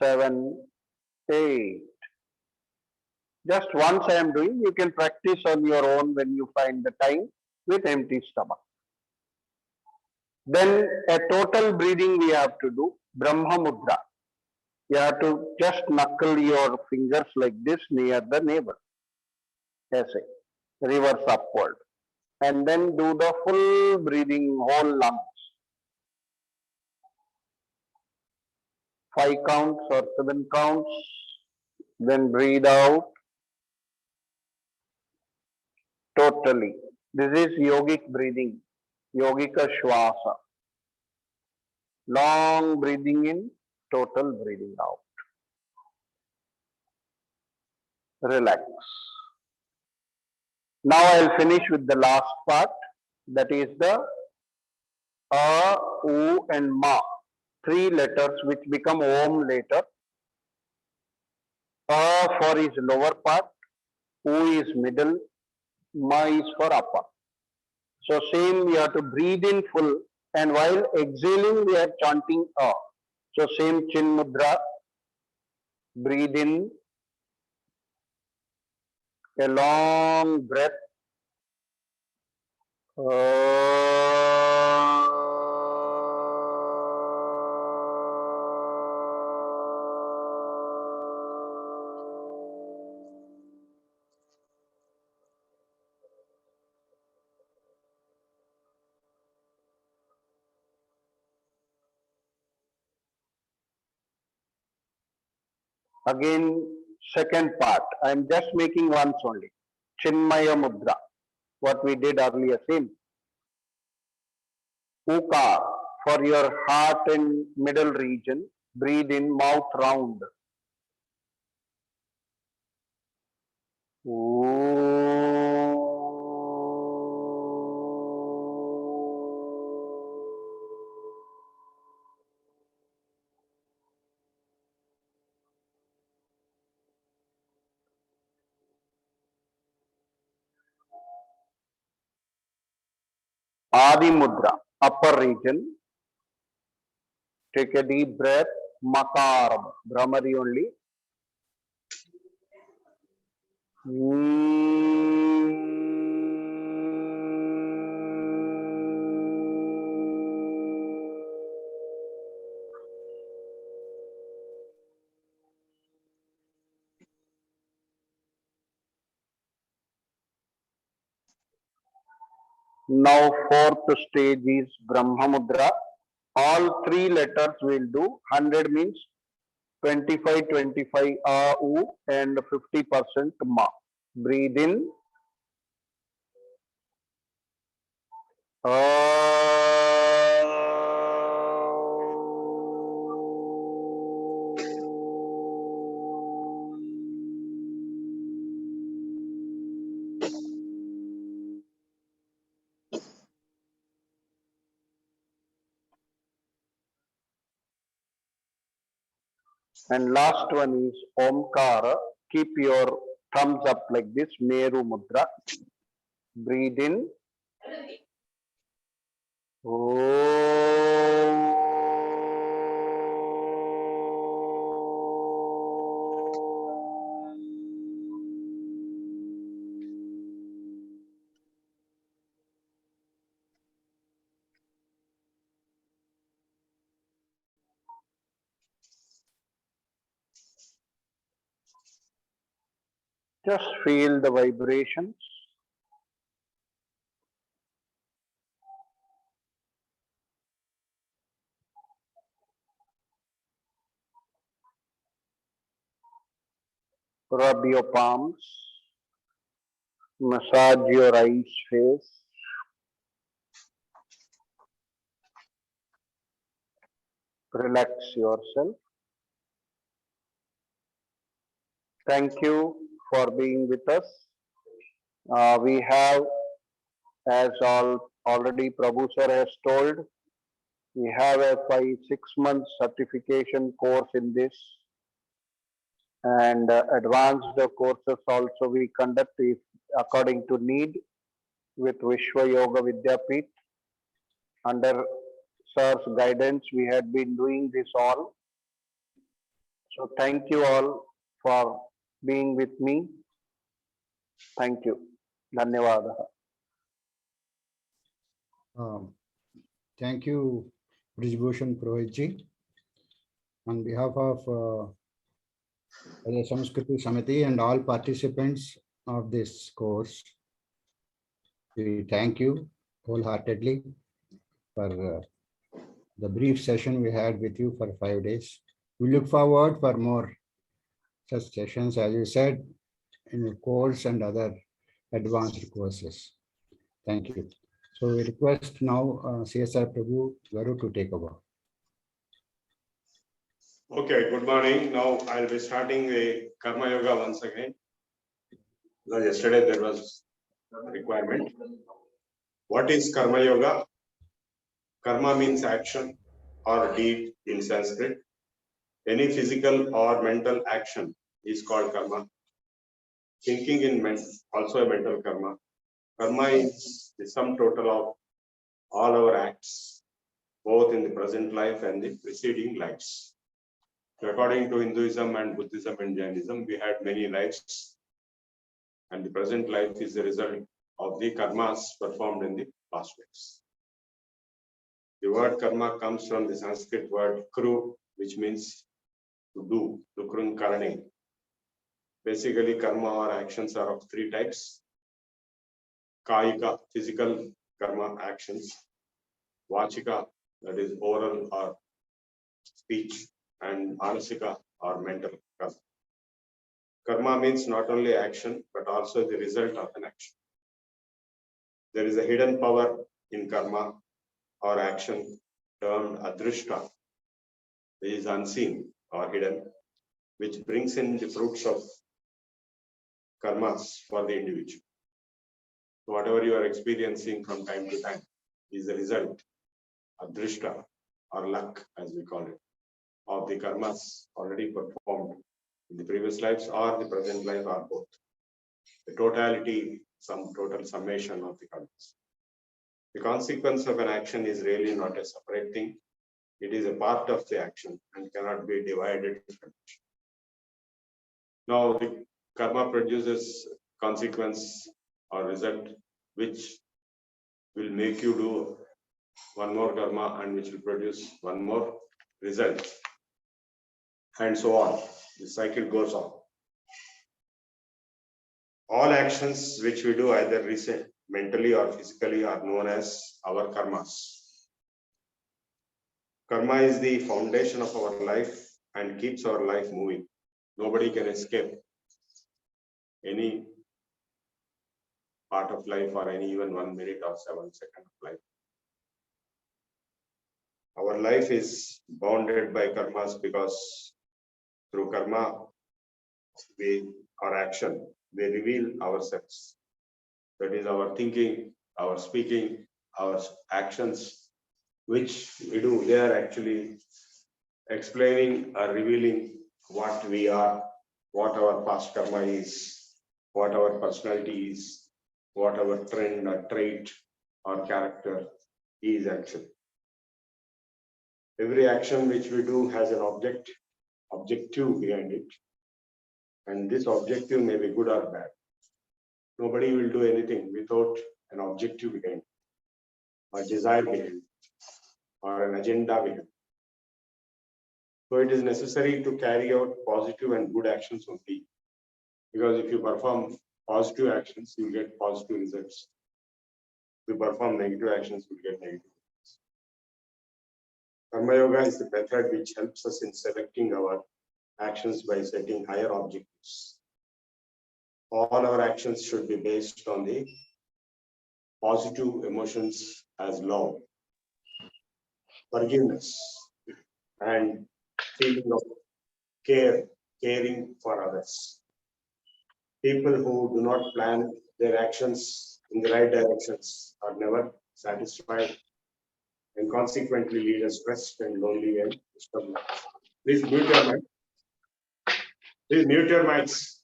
7, 8. Just once I am doing, you can practice on your own when you find the time with empty stomach. Then a total breathing we have to do, Brahma Mudra. You have to just knuckle your fingers like this near the navel. ऐसे, reverse upward. And then do the full breathing, whole lungs. 5 counts or 7 counts. Then breathe out totally. This is yogic breathing, yogika shwasa. Long breathing in, total breathing out. Relax. Now I'll finish with the last part, that is the A, U and Ma. 3 letters which become Om later. A for his lower part, U is middle, Ma is for upper. So same, we have to breathe in full, and while exhaling we are chanting A. So same chin mudra, breathe in, a long breath. Again, second part, I am just making once only. Chinmaya Mudra, what we did earlier, same. Ukar, for your heart and middle region, breathe in, mouth round. Adi Mudra, upper region. Take a deep breath. Makaram, Brahmari only. Now fourth stage is Brahma Mudra. All 3 letters will do. 100 means 25, 25 A, U and 50% Ma. Breathe in. And last one is Omkara. Keep your thumbs up like this, Meru Mudra. Breathe in. Just feel the vibrations. Rub your palms. Massage your eyes, face. Relax yourself. Thank you for being with us. We have, as already Prabhu sir has told, we have a 5-6 month certification course in this, and advanced courses also we conduct if according to need with Vishwa Yoga Vidyapeeth under sir's guidance, we had been doing this all. So thank you all for being with me. Thank you. Dhanyawada. Thank you, Brijbhushan Purohitji. On behalf of Veda Samskruti Samiti and all participants of this course, we thank you wholeheartedly for the brief session we had with you for 5 days. We look forward for more such sessions, as you said, in your course and other advanced courses. Thank you. So we request now CSR Prabhu Garu to take over. Okay, good morning. Now I'll be starting the Karma Yoga once again. Because yesterday there was a requirement. What is Karma Yoga? Karma means action or deed in Sanskrit. Any physical or mental action is called karma. Thinking in also a mental karma. Karma is the sum total of all our acts, both in the present life and the preceding lives. According to Hinduism and Buddhism and Jainism, we had many lives, and the present life is the result of the karmas performed in the past lives. The word karma comes from the Sanskrit word kru, which means to do, lukrun karane. Basically, karma or actions are of 3 types. Kayika, physical karma actions. Vachika, that is oral or speech. And manasika or mental karma. Karma means not only action, but also the result of an action. There is a hidden power in karma or action termed adrishta, which is unseen or hidden, which brings in the fruits of karmas for the individual. So whatever you are experiencing from time to time is the result, adrishta or luck as we call it, of the karmas already performed in the previous lives or the present life or both. The totality, some total summation of the karmas. The consequence of an action is really not a separate thing. It is a part of the action and cannot be divided from it. Now, the karma produces consequence or result which will make you do one more karma and which will produce one more result. And so on. The cycle goes on. All actions which we do either mentally or physically are known as our karmas. Karma is the foundation of our life and keeps our life moving. Nobody can escape any part of life or any even 1 minute or 7 seconds of life. Our life is bounded by karmas because through karma, our action, we reveal ourselves. That is our thinking, our speaking, our actions, which we do. They are actually explaining or revealing what we are, what our past karma is, what our personality is, what our trend or trait or character is actually. Every action which we do has an objective behind it. And this objective may be good or bad. Nobody will do anything without an objective behind it, or desire behind it, or an agenda behind it. So it is necessary to carry out positive and good actions only. Because if you perform positive actions, you get positive results. If you perform negative actions, you get negative results. Karma Yoga is the method which helps us in selecting our actions by setting higher objectives. All our actions should be based on the positive emotions as love, forgiveness, and feeling of caring for others. People who do not plan their actions in the right directions are never satisfied and consequently lead a stressed and lonely and disturbed life. Please mute your mic. Please mute your mics.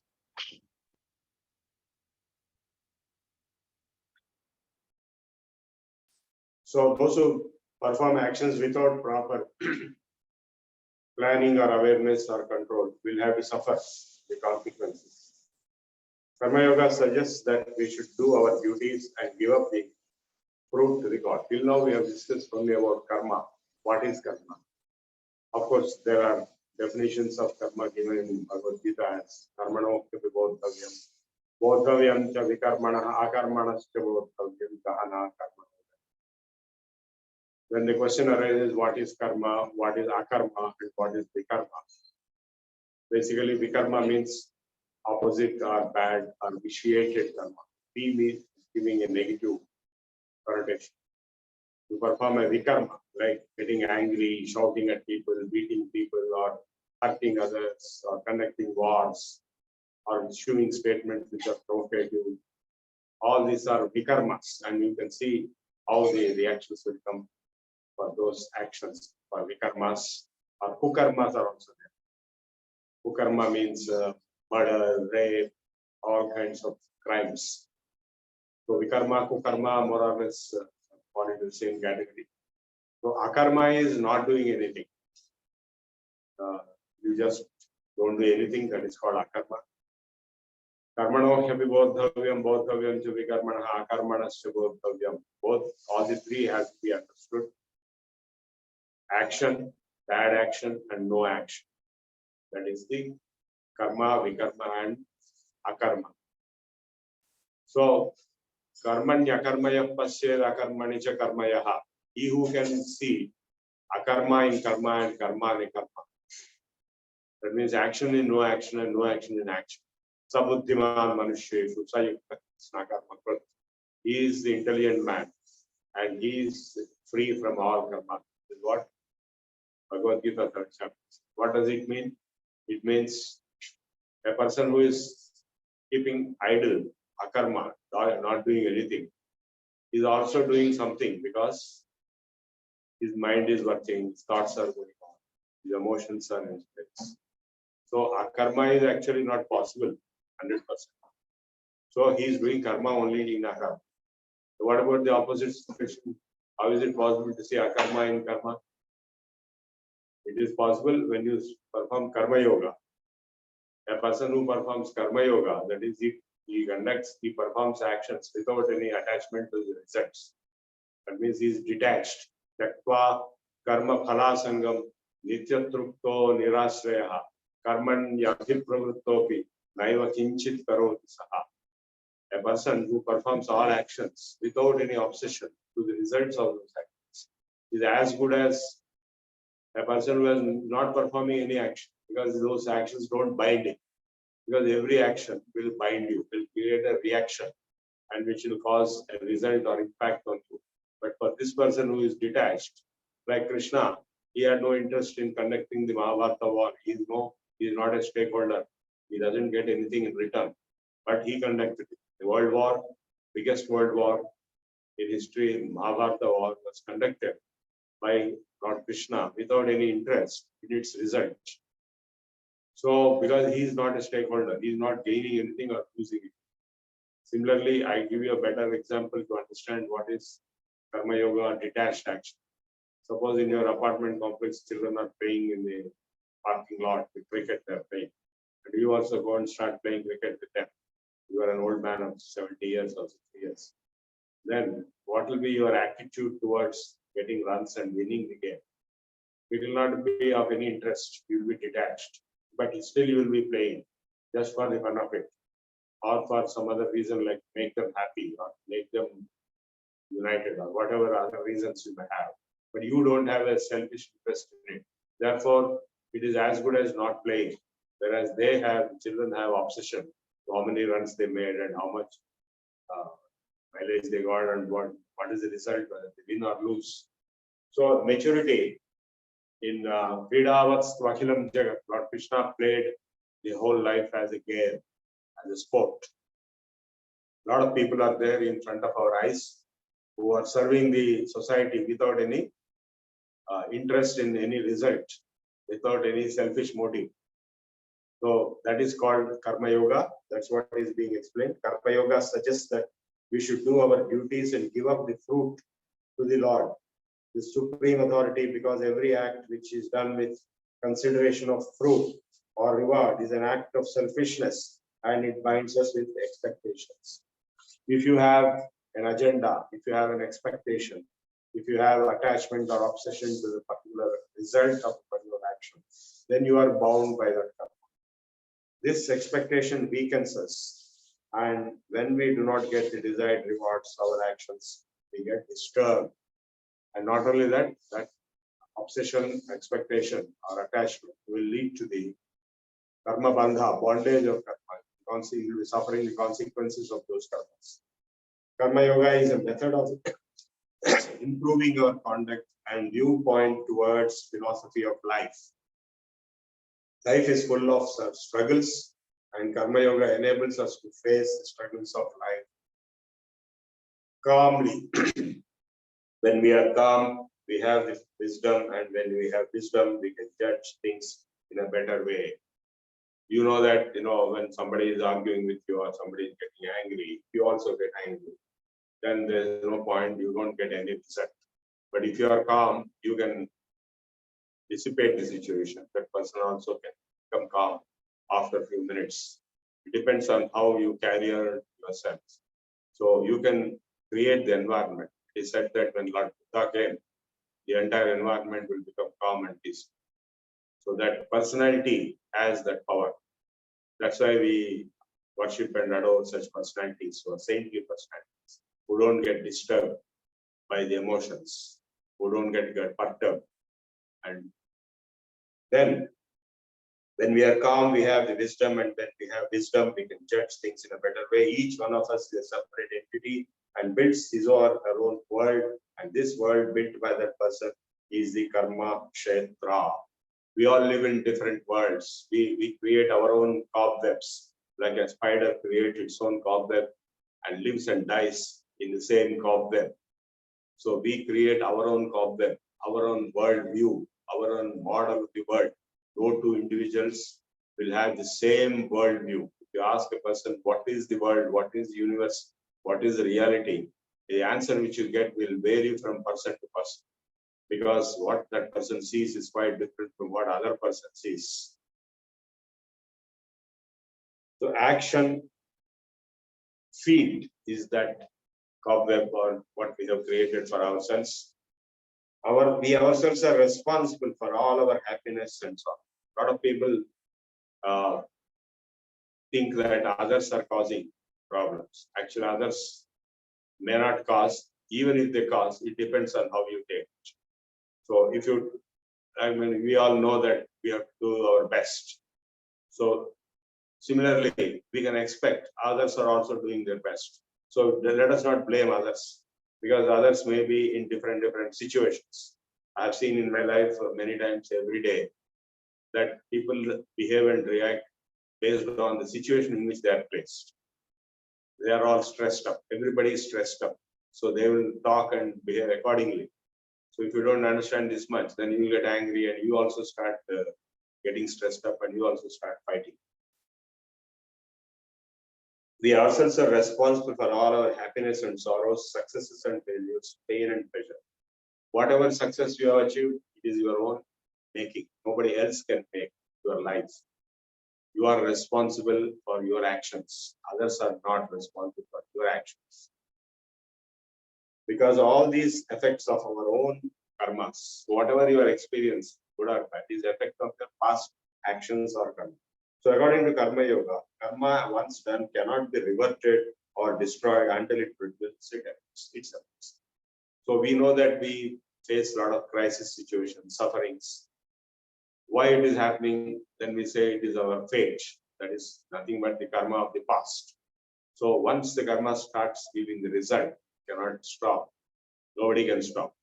So those who perform actions without proper planning or awareness or control will have to suffer the consequences. Karma Yoga suggests that we should do our duties and give up the fruit to the God. Till now we have discussed only about karma. What is karma? Of course, there are definitions of karma given in Bhagavad Gita as karmano bodhavyam, bodhavyam cha vikarmana, akarmanascha bodhavyam kahana karma. When the question arises, what is karma, what is akarma, and what is vikarma? Basically, vikarma means opposite or bad or vitiated karma. V means giving a negative connotation. To perform a vikarma, like getting angry, shouting at people, beating people, or hurting others, or conducting wars, or issuing statements which are provocative. All these are vikarmas, and you can see how the reactions will come for those actions. For vikarmas, or kukarmas are also there. Kukarma means murder, rape, all kinds of crimes. So vikarma, kukarma, more or less fall into the same category. So akarma is not doing anything. You just don't do anything, that is called akarma. Karmano hyapi bodhavyam, bodhavyam cha vikarmana, akarmanascha bodhavyam. Both, all the three have to be understood. Action, bad action, and no action. That is the karma, vikarma, and akarma. So, karmanya karmaya pasyed akarmani cha karmayaha. He who can see akarma in karma and karma in karma. That means action in no action and no action in action. Sabuddhiman manusheshu sayukta snakarma. He is the intelligent man and he is free from all karma. This is what Bhagavad Gita third chapter. What does it mean? It means a person who is keeping idle, akarma, not doing anything, is also doing something because his mind is working, his thoughts are going on, his emotions are in place. So akarma is actually not possible, 100%. So he is doing karma only in akarma. So what about the opposite situation? How is it possible to see akarma in karma? It is possible when you perform karma yoga. A person who performs karma yoga, that is, he performs actions without any attachment to the results. That means he is detached. Taktva karma phala sangam nityatrupto nirashraya karman yadhi pravrittopi naiva kinchit karoti saha. A person who performs all actions without any obsession to the results of those actions is as good as a person who is not performing any action, because those actions don't bind him. Because every action will bind you, will create a reaction, and which will cause a result or impact on you. But for this person who is detached, like Krishna, he had no interest in conducting the Mahabharata war. He is not a stakeholder. He doesn't get anything in return. But he conducted it. The world war, biggest world war in history, Mahabharata war, was conducted by Lord Krishna without any interest in its result. So, because he is not a stakeholder, he is not gaining anything or losing it. Similarly, I give you a better example to understand what is karma yoga or detached action. Suppose in your apartment complex, children are playing in the parking lot with cricket, they are playing. And you also go and start playing cricket with them. You are an old man of 70 years or 60 years. Then what will be your attitude towards getting runs and winning the game? It will not be of any interest. You will be detached. But still you will be playing just for the fun of it, or for some other reason like make them happy or make them united or whatever other reasons you may have. But you don't have a selfish interest in it. Therefore, it is as good as not playing. Whereas children have obsession to how many runs they made and how much mileage they got and what is the result, whether they win or lose. So maturity. In Veda Samskruti Samiti, Lord Krishna played the whole life as a game, as a sport. A lot of people are there in front of our eyes who are serving the society without any interest in any result, without any selfish motive. So that is called karma yoga. That's what is being explained. Karma yoga suggests that we should do our duties and give up the fruit to the Lord. the supreme authority, because every act which is done with consideration of fruit or reward is an act of selfishness, and it binds us with expectations. If you have an agenda, if you have an expectation, if you have attachment or obsession to the particular result of a particular action, then you are bound by that karma. This expectation weakens us, and when we do not get the desired rewards, our actions, we get disturbed. And not only that, that obsession, expectation, or attachment will lead to the karma bandha, bondage of karma. You will be suffering the consequences of those karmas. Karma yoga is a method of improving your conduct and viewpoint towards philosophy of life. Life is full of struggles, and karma yoga enables us to face the struggles of life calmly. When we are calm, we have this wisdom, and when we have wisdom, we can judge things in a better way. You know that, when somebody is arguing with you or somebody is getting angry, you also get angry. Then there's no point, you don't get any result. But if you are calm, you can dissipate the situation. That person also can become calm after a few minutes. It depends on how you carry yourself. So you can create the environment. He said that when Lord Buddha came, the entire environment will become calm and peaceful. So that personality has that power. That's why we worship and adore such personalities, who are saintly personalities, who don't get disturbed by the emotions, who don't get perturbed. And then when we are calm, we have the wisdom, and when we have wisdom, we can judge things in a better way. Each one of us is a separate entity and builds his or her own world, and this world built by that person is the karma kshetra. We all live in different worlds. We create our own cobwebs, like a spider creates its own cobweb and lives and dies in the same cobweb. So we create our own cobweb, our own world view, our own model of the world. No two individuals will have the same world view. If you ask a person, what is the world, what is the universe, what is the reality, the answer which you get will vary from person to person, because what that person sees is quite different from what other person sees. So action field is that cobweb, or what we have created for ourselves. We ourselves are responsible for all our happiness and so on. A lot of people think that others are causing problems. Actually, others may not cause. Even if they cause, it depends on how you take it. So we all know that we have to do our best. So similarly, we can expect others are also doing their best. So let us not blame others, because others may be in different situations. I have seen in my life many times every day that people behave and react based on the situation in which they are placed. They are all stressed up. Everybody is stressed up. So they will talk and behave accordingly. So if you don't understand this much, then you will get angry, and you also start getting stressed up, and you also start fighting. We ourselves are responsible for all our happiness and sorrows, successes and failures, pain and pleasure. Whatever success you have achieved, it is your own making. Nobody else can make your life. You are responsible for your actions. Others are not responsible for your actions. Because all these effects of our own karmas, whatever you are experiencing, good or bad, is effect of your past actions or karma. So according to Karma Yoga, karma once done cannot be reverted or destroyed until it reveals itself. So we know that we face a lot of crisis situations, sufferings. Why it is happening? Then we say it is our fate. That is nothing but the karma of the past. So once the karma starts giving the result, cannot stop. Nobody can stop.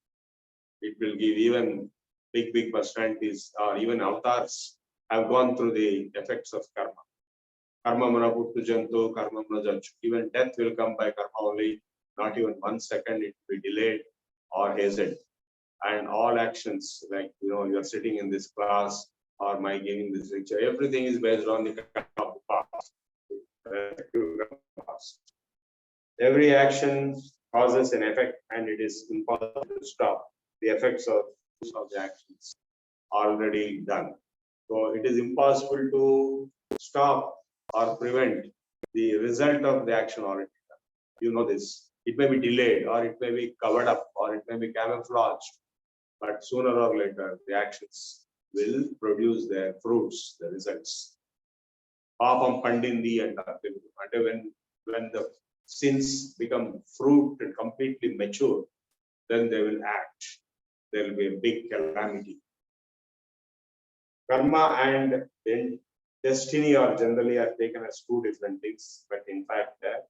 It will give. Even big personalities or even avatars have gone through the effects of karma. Karma mana puttu jantu, karma mana janchu. Even death will come by karma only. Not even 1 second it will be delayed or hastened. And all actions, like you are sitting in this class or my giving this lecture, everything is based on the karma of the past. Every action causes an effect, and it is impossible to stop. the effects of the actions already done. So it is impossible to stop or prevent the result of the action already done. You know this. It may be delayed, or it may be covered up, or it may be camouflaged, but sooner or later the actions will produce their fruits, the results. Papam pandindi and when the sins become fruit and completely mature, then they will act. There will be a big calamity. Karma and destiny are generally taken as two different things, but in fact they're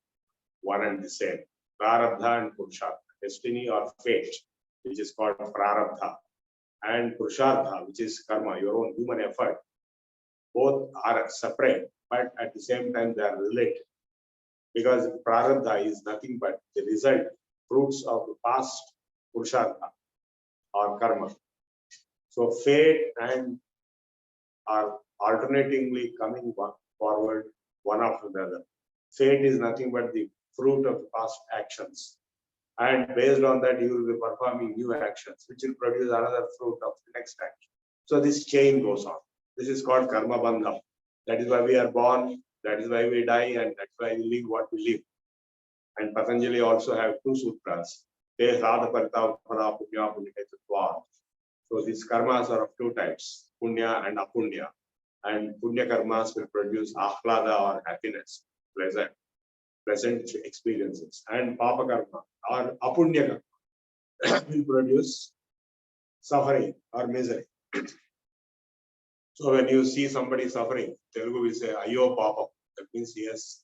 one and the same. Prarabdha and Purushartha. Destiny or fate, which is called Prarabdha, and Purushartha, which is karma, your own human effort. Both are separate, but at the same time they are related. Because Prarabdha is nothing but the result, fruits of the past Purushartha or karma. So fate and are alternatingly coming forward one after the other. Fate is nothing but the fruit of the past actions. And based on that, you will be performing new actions, which will produce another fruit of the next action. So this chain goes on. This is called karma bandha. That is why we are born, that is why we die, and that's why we live what we live. And Patanjali also have two sutras. So these karmas are of two types, punya and apunya. And punya karmas will produce ahlada or happiness, pleasant experiences. And papa karma or apunya karma will produce suffering or misery. So when you see somebody suffering, Telugu will say, Ayo Papa. That means he has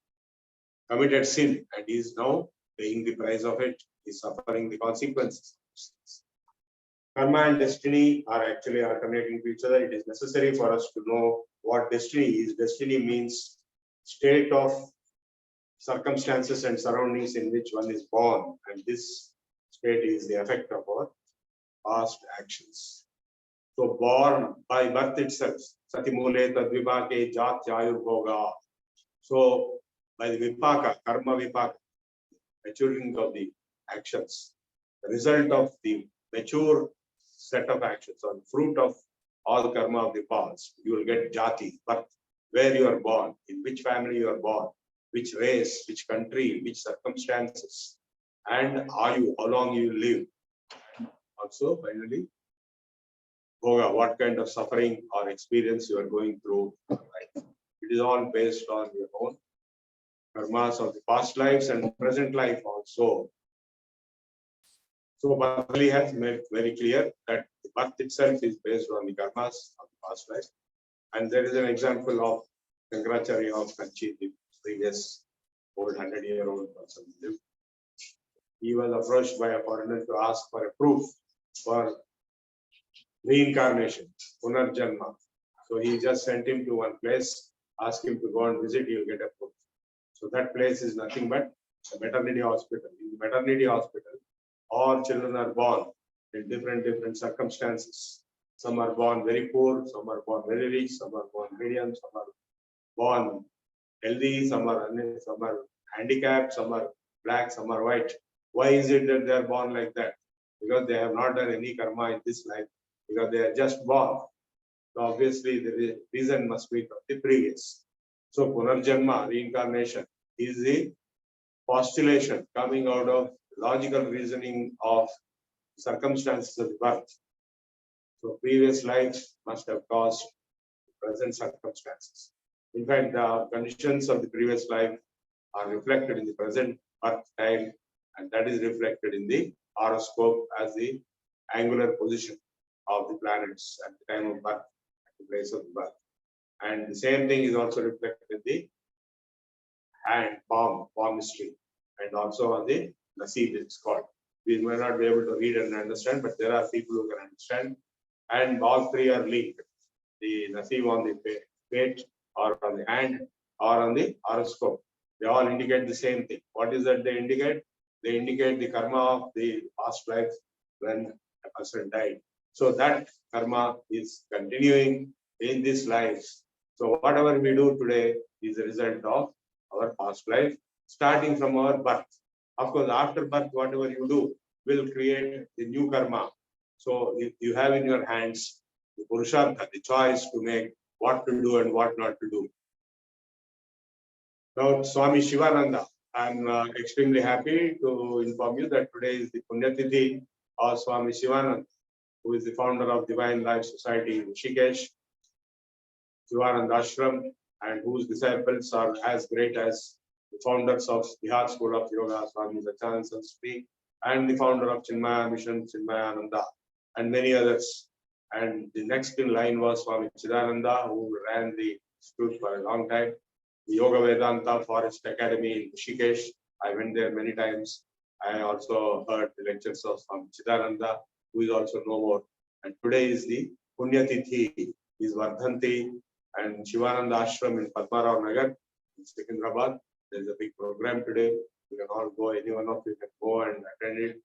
committed sin and he is now paying the price of it. He is suffering the consequences. Karma and destiny are actually alternating to each other. It is necessary for us to know what destiny is. Destiny means state of circumstances and surroundings in which one is born. And this state is the effect of our past actions. So born by birth itself, satimule tadvipake jat jayur bhoga. So by the vipaka, karma vipaka, maturing of the actions, the result of the mature set of actions or fruit of all karma of the past, you will get jati, birth, where you are born, in which family you are born, which race, which country, which circumstances, and how long you live. Also, finally, Bhoga, what kind of suffering or experience you are going through. Right? It is all based on your own karmas of the past lives and present life also. So Patanjali has made very clear that the birth itself is based on the karmas of the past life. And there is an example of Shankaracharya of Kanchi, the previous 100-year-old person. He was approached by a foreigner to ask for a proof for reincarnation, Punarjanma. So he just sent him to one place, asked him to go and visit, you'll get a proof. So that place is nothing but a maternity hospital. In the maternity hospital, all children are born in different circumstances. Some are born very poor, some are born very rich, some are born medium, some are born healthy, some are handicapped, some are black, some are white. Why is it that they are born like that? Because they have not done any karma in this life, because they are just born. So obviously the reason must be the previous. So Punarjanma, reincarnation, is the postulation coming out of logical reasoning of circumstances of birth. So previous life must have caused present circumstances. In fact, the conditions of the previous life are reflected in the present birth time, and that is reflected in the horoscope as the angular position of the planets at the time of birth, at the place of birth. And the same thing is also reflected in the hand, palmistry, and also on the Nasib, it's called. We may not be able to read and understand, but there are people who can understand. And all three are linked. The Nasib on the page, or on the hand, or on the horoscope. They all indicate the same thing. What is that they indicate? They indicate the karma of the past life when a person died. So that karma is continuing in this life. So whatever we do today is a result of our past life, starting from our birth. Of course, after birth, whatever you do will create the new karma. So you have in your hands the Purushartha, the choice to make what to do and what not to do. Now, Swami Shivananda, I'm extremely happy to inform you that today is the Punyatithi of Swami Shivananda, who is the founder of Divine Life Society in Rishikesh, Shivananda Ashram, and whose disciples are as great as the founders of Bihar School of Yoga, Swami Sachanand Saraswati, and the founder of Chinmaya Mission, Chinmayananda, and many others. And the next in line was Swami Chidananda, who ran the institute for a long time. The Yoga Vedanta Forest Academy in Rishikesh. I went there many times. I also heard the lectures of Swami Chidananda, who is also no more. And today is the Punyatithi, is Vardhanti, and Shivananda Ashram in Padmarao Nagar in Secunderabad. There is a big program today. You can all go, any one of you can go and attend it.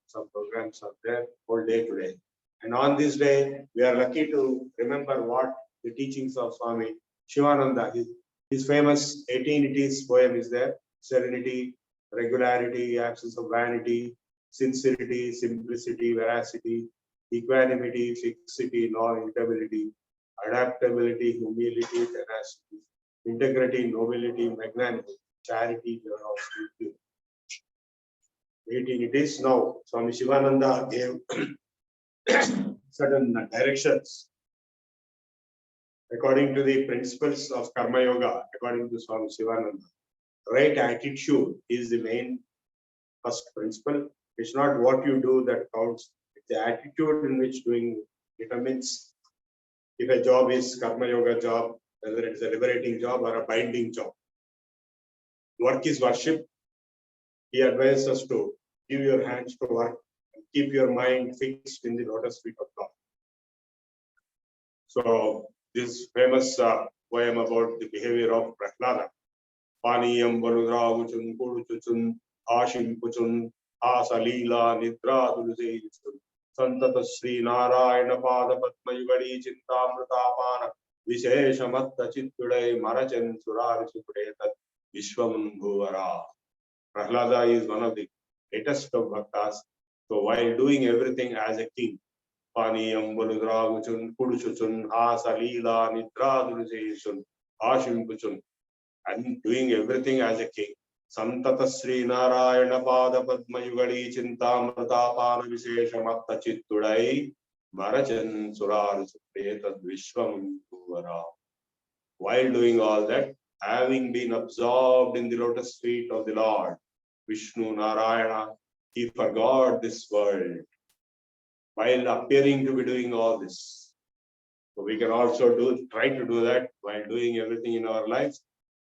Some programs are there whole day today. And on this day, we are lucky to remember what the teachings of Swami Shivananda, his famous 18 Itis poem is there: serenity, regularity, absence of vanity, sincerity, simplicity, veracity, equanimity, fixity, non-irritability, adaptability, humility, tenacity, integrity, nobility, magnanimity, charity, generosity. 18 it is. Now, Swami Shivananda gave certain directions according to the principles of Karma Yoga, according to Swami Shivananda. Right attitude is the main first principle. It's not what you do that counts, it's the attitude in which doing determines if a job is Karma Yoga job, whether it's a liberating job or a binding job. Work is worship. He advises us to give your hands to work and keep your mind fixed in the lotus feet of God. So this famous poem about the behavior of Prahlada. Paniyam Valudravuchun Kuruchuchun Ashim Puchun Asalila Nidra Dulseichun Santata Sri Narayana Pada Padma Yugadi Chintamrutapana Visheshamatta Chittude Marachan Surari Supretat Vishwam Bhuvara. Prahlada is one of the greatest of bhaktas. So while doing everything as a king, Paniyam Valudravuchun Kuruchuchun Asalila Nidra Dulseichun Ashim Puchun, and doing everything as a king. Santata Sri Narayana Pada Padma Yugadi Chintamrutapana Visheshamatta Chittudai Marachan Surar Supretat Vishwam Bhuvara. While doing all that, having been absorbed in the lotus feet of the Lord, Vishnu Narayana, he forgot this world while appearing to be doing all this. So we can also try to do that while doing everything in our lives.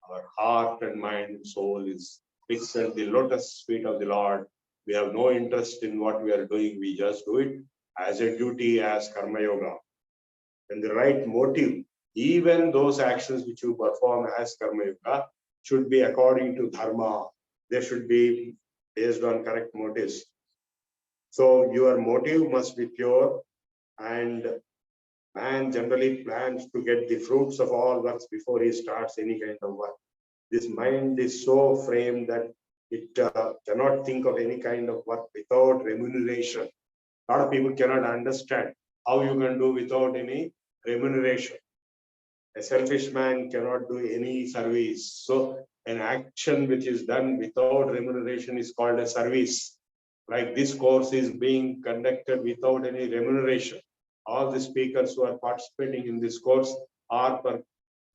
Our heart and mind and soul is fixed at the lotus feet of the Lord. We have no interest in what we are doing. We just do it as a duty, as Karma Yoga. And the right motive, even those actions which you perform as Karma Yoga, should be according to Dharma. They should be based on correct motives. So your motive must be pure, and man generally plans to get the fruits of all works before he starts any kind of work. This mind is so framed that it cannot think of any kind of work without remuneration. A lot of people cannot understand how you can do without any remuneration. A selfish man cannot do any service. So an action which is done without remuneration is called a service. Like this course is being conducted without any remuneration. All the speakers who are participating in this course are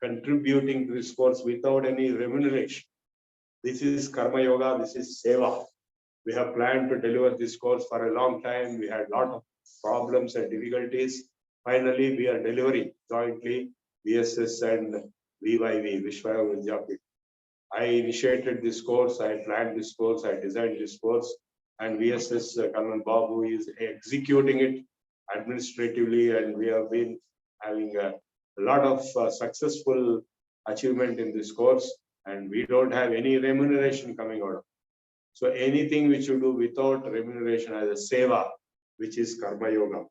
contributing to this course without any remuneration. This is Karma Yoga, this is Seva. We have planned to deliver this course for a long time. We had a lot of problems and difficulties. Finally, we are delivering jointly, VSS and VYV, Vishwaya Vidyapit. I initiated this course, I planned this course, I designed this course, and VSS Kannan Babu is executing it administratively, and we have been having a lot of successful achievement in this course, and we don't have any remuneration coming out of it. So anything which you do without remuneration as a seva, which is Karma Yoga,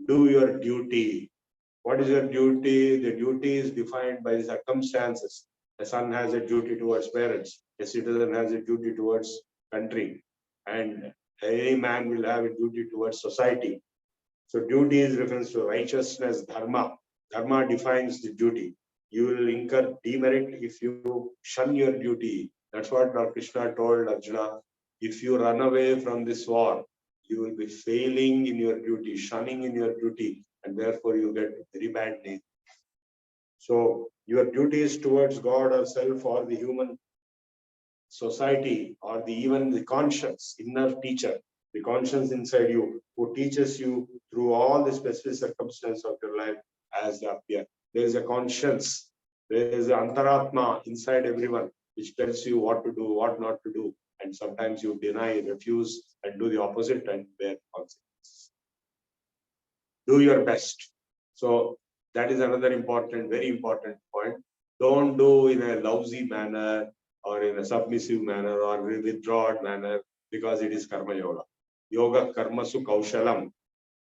do your duty. What is your duty? The duty is defined by the circumstances. A son has a duty towards parents, a citizen has a duty towards country, and any man will have a duty towards society. So duty is reference to righteousness, dharma. Dharma defines the duty. You will incur demerit if you shun your duty. That's what Lord Krishna told Arjuna. If you run away from this war, you will be failing in your duty, shunning in your duty, and therefore you get very bad name. So your duty is towards God or self or the human society or even the conscience, inner teacher, the conscience inside you who teaches you through all the specific circumstances of your life as they appear. There is a conscience, there is an antaratma inside everyone which tells you what to do, what not to do. And sometimes you deny, refuse, and do the opposite and bear consequences. Do your best. So that is another important, very important point. Don't do in a lousy manner or in a submissive manner or withdrawn manner because it is karma yoga. Yoga karma su kaushalam.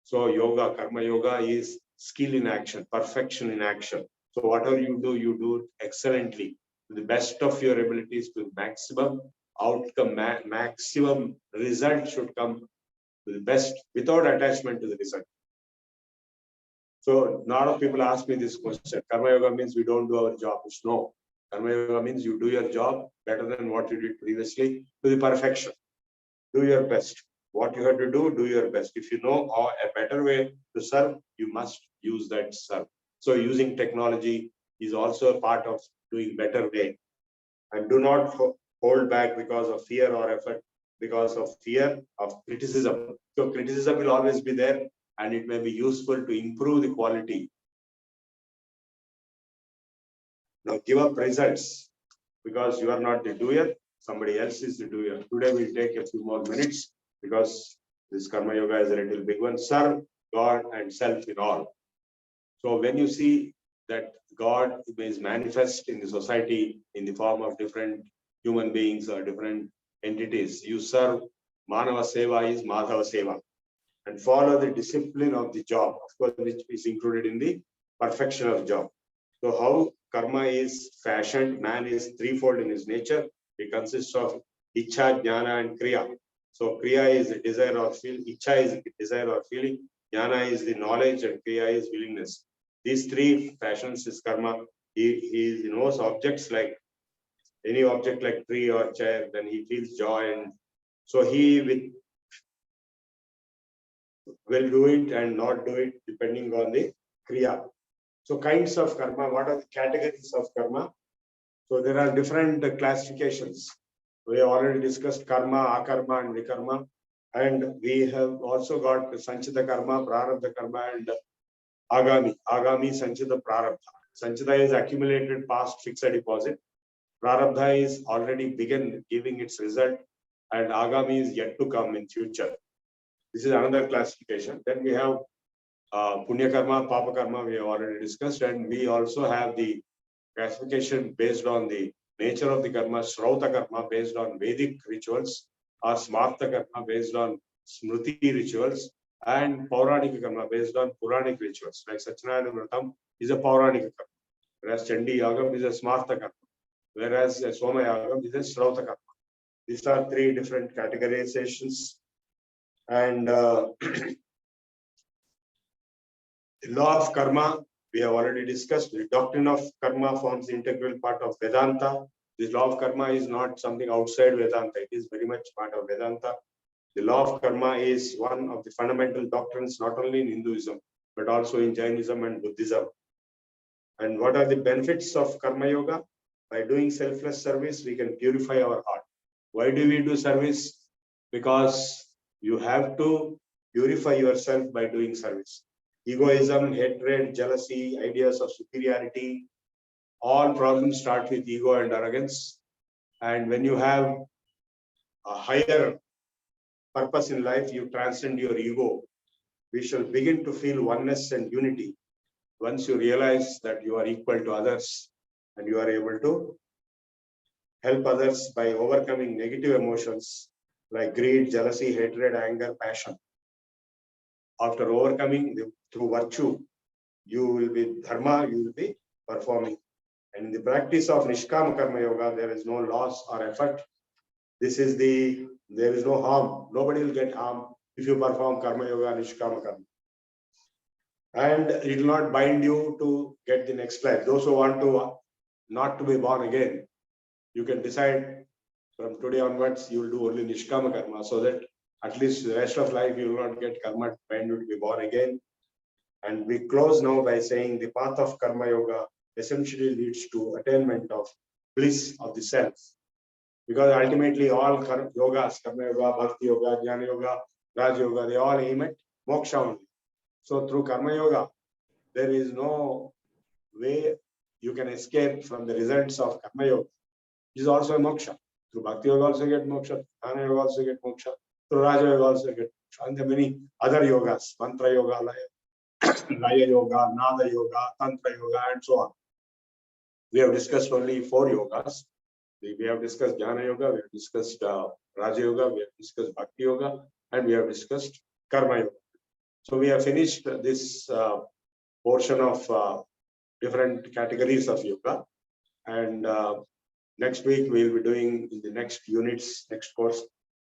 So yoga, karma yoga is skill in action, perfection in action. So whatever you do excellently to the best of your abilities, to the maximum outcome, maximum result should come to the best without attachment to the result. So a lot of people ask me this question. Karma yoga means we don't do our job. No. Karma yoga means you do your job better than what you did previously to the perfection. Do your best. What you have to do your best. If you know a better way to serve, you must use that serve. So using technology is also a part of doing better way. And do not hold back because of fear or effort, because of fear of criticism. So criticism will always be there and it may be useful to improve the quality. Now give up results because you are not the doer, somebody else is the doer. Today we'll take a few more minutes because this karma yoga is a little big one. Serve God and self in all. So when you see that God is manifest in the society in the form of different human beings or different entities, you serve. Manava Seva is Madhava Seva. And follow the discipline of the job, of course, which is included in the perfection of job. So how karma is fashioned, man is threefold in his nature. It consists of Ichha, Jnana and Kriya. So Kriya is the desire or feel, Ichha is the desire or feeling, Jnana is the knowledge and Kriya is willingness. These three fashions is karma. He knows objects like any object like tree or chair, then he feels joy, and so he will do it and not do it depending on the kriya. So kinds of karma, what are the categories of karma? So there are different classifications. We have already discussed karma, akarma and vikarma. And we have also got sanchita karma, prarabdha karma and agami. Agami, sanchita, prarabdha. Sanchita is accumulated past fixed deposit. Prarabdha is already begun giving its result and agami is yet to come in future. This is another classification. Then we have Punya karma, Papa karma, we have already discussed, and we also have the classification based on the nature of the karma, Shrauta karma based on Vedic rituals, or Smarta karma based on Smriti rituals, and Pauranika karma based on Puranic rituals. Like Satyanarayana Vratam is a Pauranika karma, whereas Chandi Yagam is a Smarta karma, whereas Soma Yagam is a Shrauta karma. These are three different categorizations. And the law of karma, we have already discussed. The doctrine of karma forms the integral part of Vedanta. This law of karma is not something outside Vedanta. It is very much part of Vedanta. The law of karma is one of the fundamental doctrines, not only in Hinduism, but also in Jainism and Buddhism. And what are the benefits of karma yoga? By doing selfless service, we can purify our heart. Why do we do service? Because you have to purify yourself by doing service. Egoism, hatred, jealousy, ideas of superiority, all problems start with ego and arrogance. And when you have a higher purpose in life, you transcend your ego. We shall begin to feel oneness and unity once you realize that you are equal to others and you are able to help others by overcoming negative emotions like greed, jealousy, hatred, anger, passion. After overcoming through virtue, you will be dharma, you will be performing. And in the practice of Nishkama Karma Yoga, there is no loss or effort. There is no harm. Nobody will get harm if you perform Karma Yoga, Nishkama Karma. and it will not bind you to get the next life. Those who want to not to be born again, you can decide from today onwards you will do only nishkama karma, so that at least the rest of life you will not get karma to bind you to be born again. And we close now by saying the path of karma yoga essentially leads to attainment of bliss of the self. Because ultimately all yogas, karma yoga, bhakti yoga, jnana yoga, raj yoga, they all aim at moksha only. So through karma yoga, there is no way you can escape from the results of karma yoga. It is also a moksha. Through bhakti yoga also get moksha, jnana yoga also get moksha, through raja yoga also get moksha. And there are many other yogas, mantra yoga, laya yoga, nada yoga, tantra yoga, and so on. We have discussed only 4 yogas. We have discussed jnana yoga, we have discussed raja yoga, we have discussed bhakti yoga, and we have discussed karma yoga. So we have finished this portion of different categories of yoga, and next week we will be doing in the next units, next course.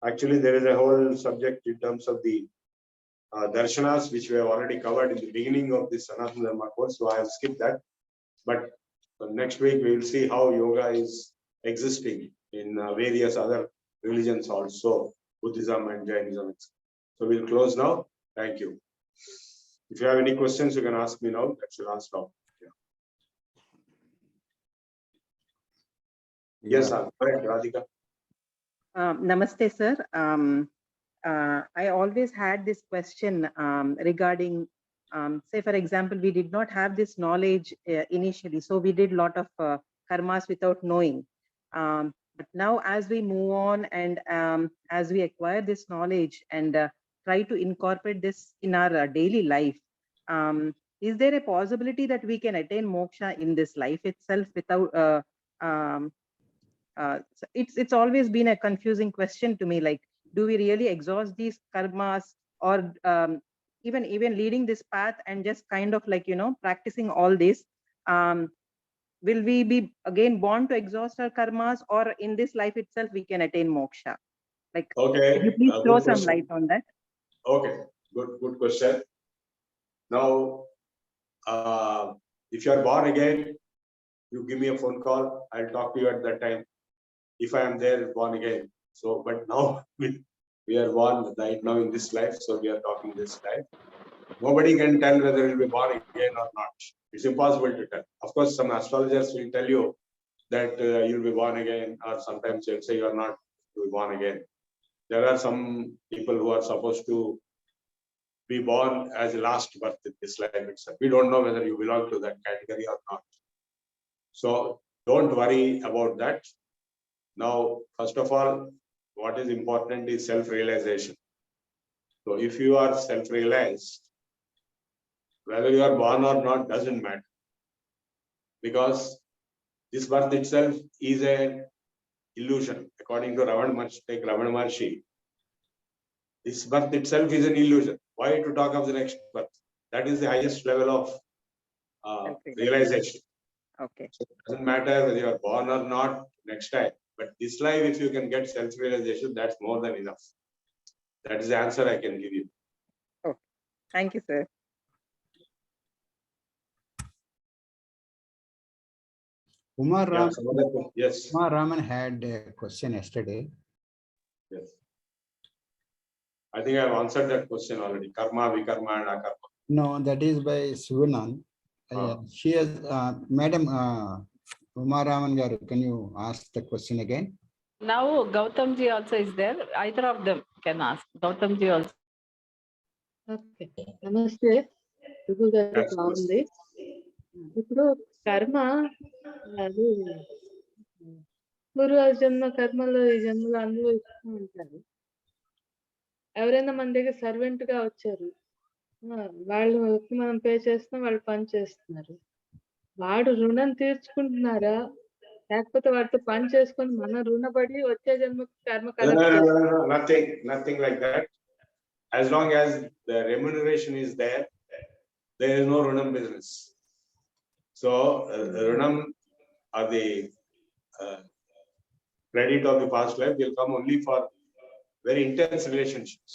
Actually, there is a whole subject in terms of the darshanas, which we have already covered in the beginning of this Sanaatana Dharma course, so I have skipped that. But next week we will see how yoga is existing in various other religions also, Buddhism and Jainism. So we'll close now. Thank you. If you have any questions, you can ask me now. That's your last talk. Yes, sir. Correct, Radhika. Namaste, sir. I always had this question regarding, say, for example, we did not have this knowledge initially, so we did a lot of karmas without knowing. But now, as we move on and as we acquire this knowledge and try to incorporate this in our daily life, is there a possibility that we can attain moksha in this life itself without? It's always been a confusing question to me. Like, do we really exhaust these karmas, or even leading this path and just kind of like practicing all this? Will we be again born to exhaust our karmas, or in this life itself we can attain moksha? Like, okay, could you please throw some question. light on that? Okay, good question. Now, if you are born again, you give me a phone call. I'll talk to you at that time. If I am there, born again. So, but now we are born right now in this life, so we are talking this life. Nobody can tell whether you will be born again or not. It's impossible to tell. Of course, some astrologers will tell you that you'll be born again, or sometimes they'll say you are not to be born again. There are some people who are supposed to be born as a last birth in this life itself. We don't know whether you belong to that category or not. So don't worry about that. Now, first of all, what is important is self-realization. So if you are self-realized, whether you are born or not doesn't matter, because this birth itself is an illusion. According to Ravana Maharshi, this birth itself is an illusion. Why to talk of the next birth? That is the highest level of realization. Okay. So it doesn't matter whether you are born or not next time. But this life, if you can get self-realization, that's more than enough. That is the answer I can give you. Okay. Thank you, sir. Kumar Ram, Yes. Kumar Raman had a question yesterday. Yes. I think I have answered that question already. Karma, vikarma, and akarma. No, that is by Suvanan. She has, Madam Kumar Raman Garu, can you ask the question again? Now Gautam ji also is there. Either of them can ask. Gautam ji also. Okay నమస్తే ప్రభు గారు బాగుంది ఇప్పుడు కర్మ అది పూర్వ జన్మ కర్మలు ఈ జన్మలో అనుభవిస్తూ ఉంటారు ఎవరైనా మన దగ్గర సర్వెంట్ గా వచ్చారు వాళ్ళు మనం పే చేస్తున్నాం వాళ్ళు పని చేస్తున్నారు వాడు రుణం తీర్చుకుంటున్నారా లేకపోతే వాటితో పని చేసుకొని మన రుణపడి వచ్చే జన్మ కర్మ collect nothing like that. As long as the remuneration is there, there is no runam business. So runam or the credit of the past life will come only for very intense relationships,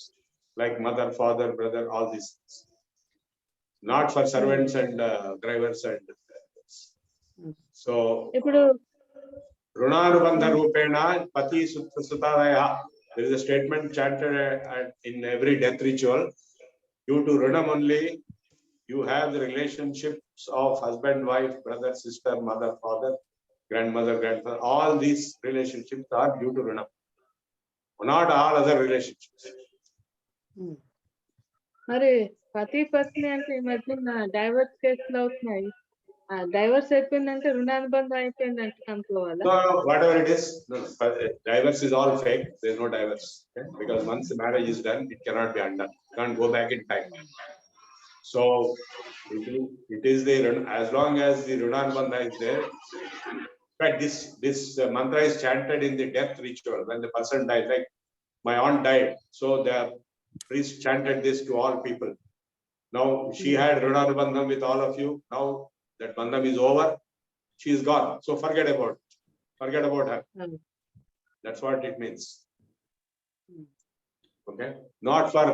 like mother, father, brother, all these things. not for servants and drivers and so ఇప్పుడు Runanubandha Rupena Pati Sutadaya. There is a statement chanted in every death ritual. Due to Runam only, you have the relationships of husband, wife, brother, sister, mother, father, grandmother, grandfather. All these relationships are due to Runam. Not all other relationships. మరి పతి పత్ని అంటే ఈ మధ్య divorce కేసులు అవుతున్నాయి. Divorce అయిపోయిందంటే రుణానుబంధం అయిపోయిందంటే అనుకోవాలా? No, whatever it is, no, divorce is all fake. There is no divorce. Okay? Because once the marriage is done, it cannot be undone. Can't go back in time. So it is there as long as the Runanubandha is there. But this mantra is chanted in the death ritual when the person died. Like my aunt died, so the priest chanted this to all people. Now she had Runanubandham with all of you. Now that bandham is over, she is gone. So forget about her. That's what it means. Okay, not for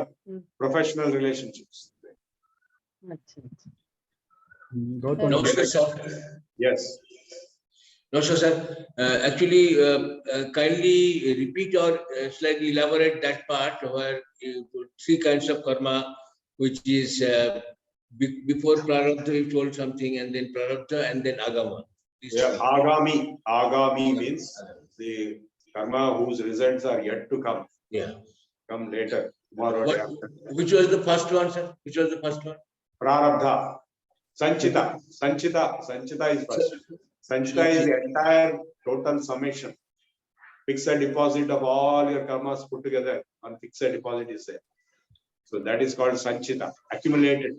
professional relationships. Gautam. Namaskar, sir. Yes. No, sir. Actually, kindly repeat or slightly elaborate that part where three kinds of karma, which is before prarabdha you told something, and then prarabdha, and then agama. Yeah, agami means the karma whose results are yet to come. Yeah. Come later, tomorrow, day after. Which was the first one, sir? Which was the first one? Prarabdha. Sanchita is first. Sanchita is the entire total summation. Fixed deposit of all your karmas put together on fixed deposit is there. So that is called Sanchita, accumulated.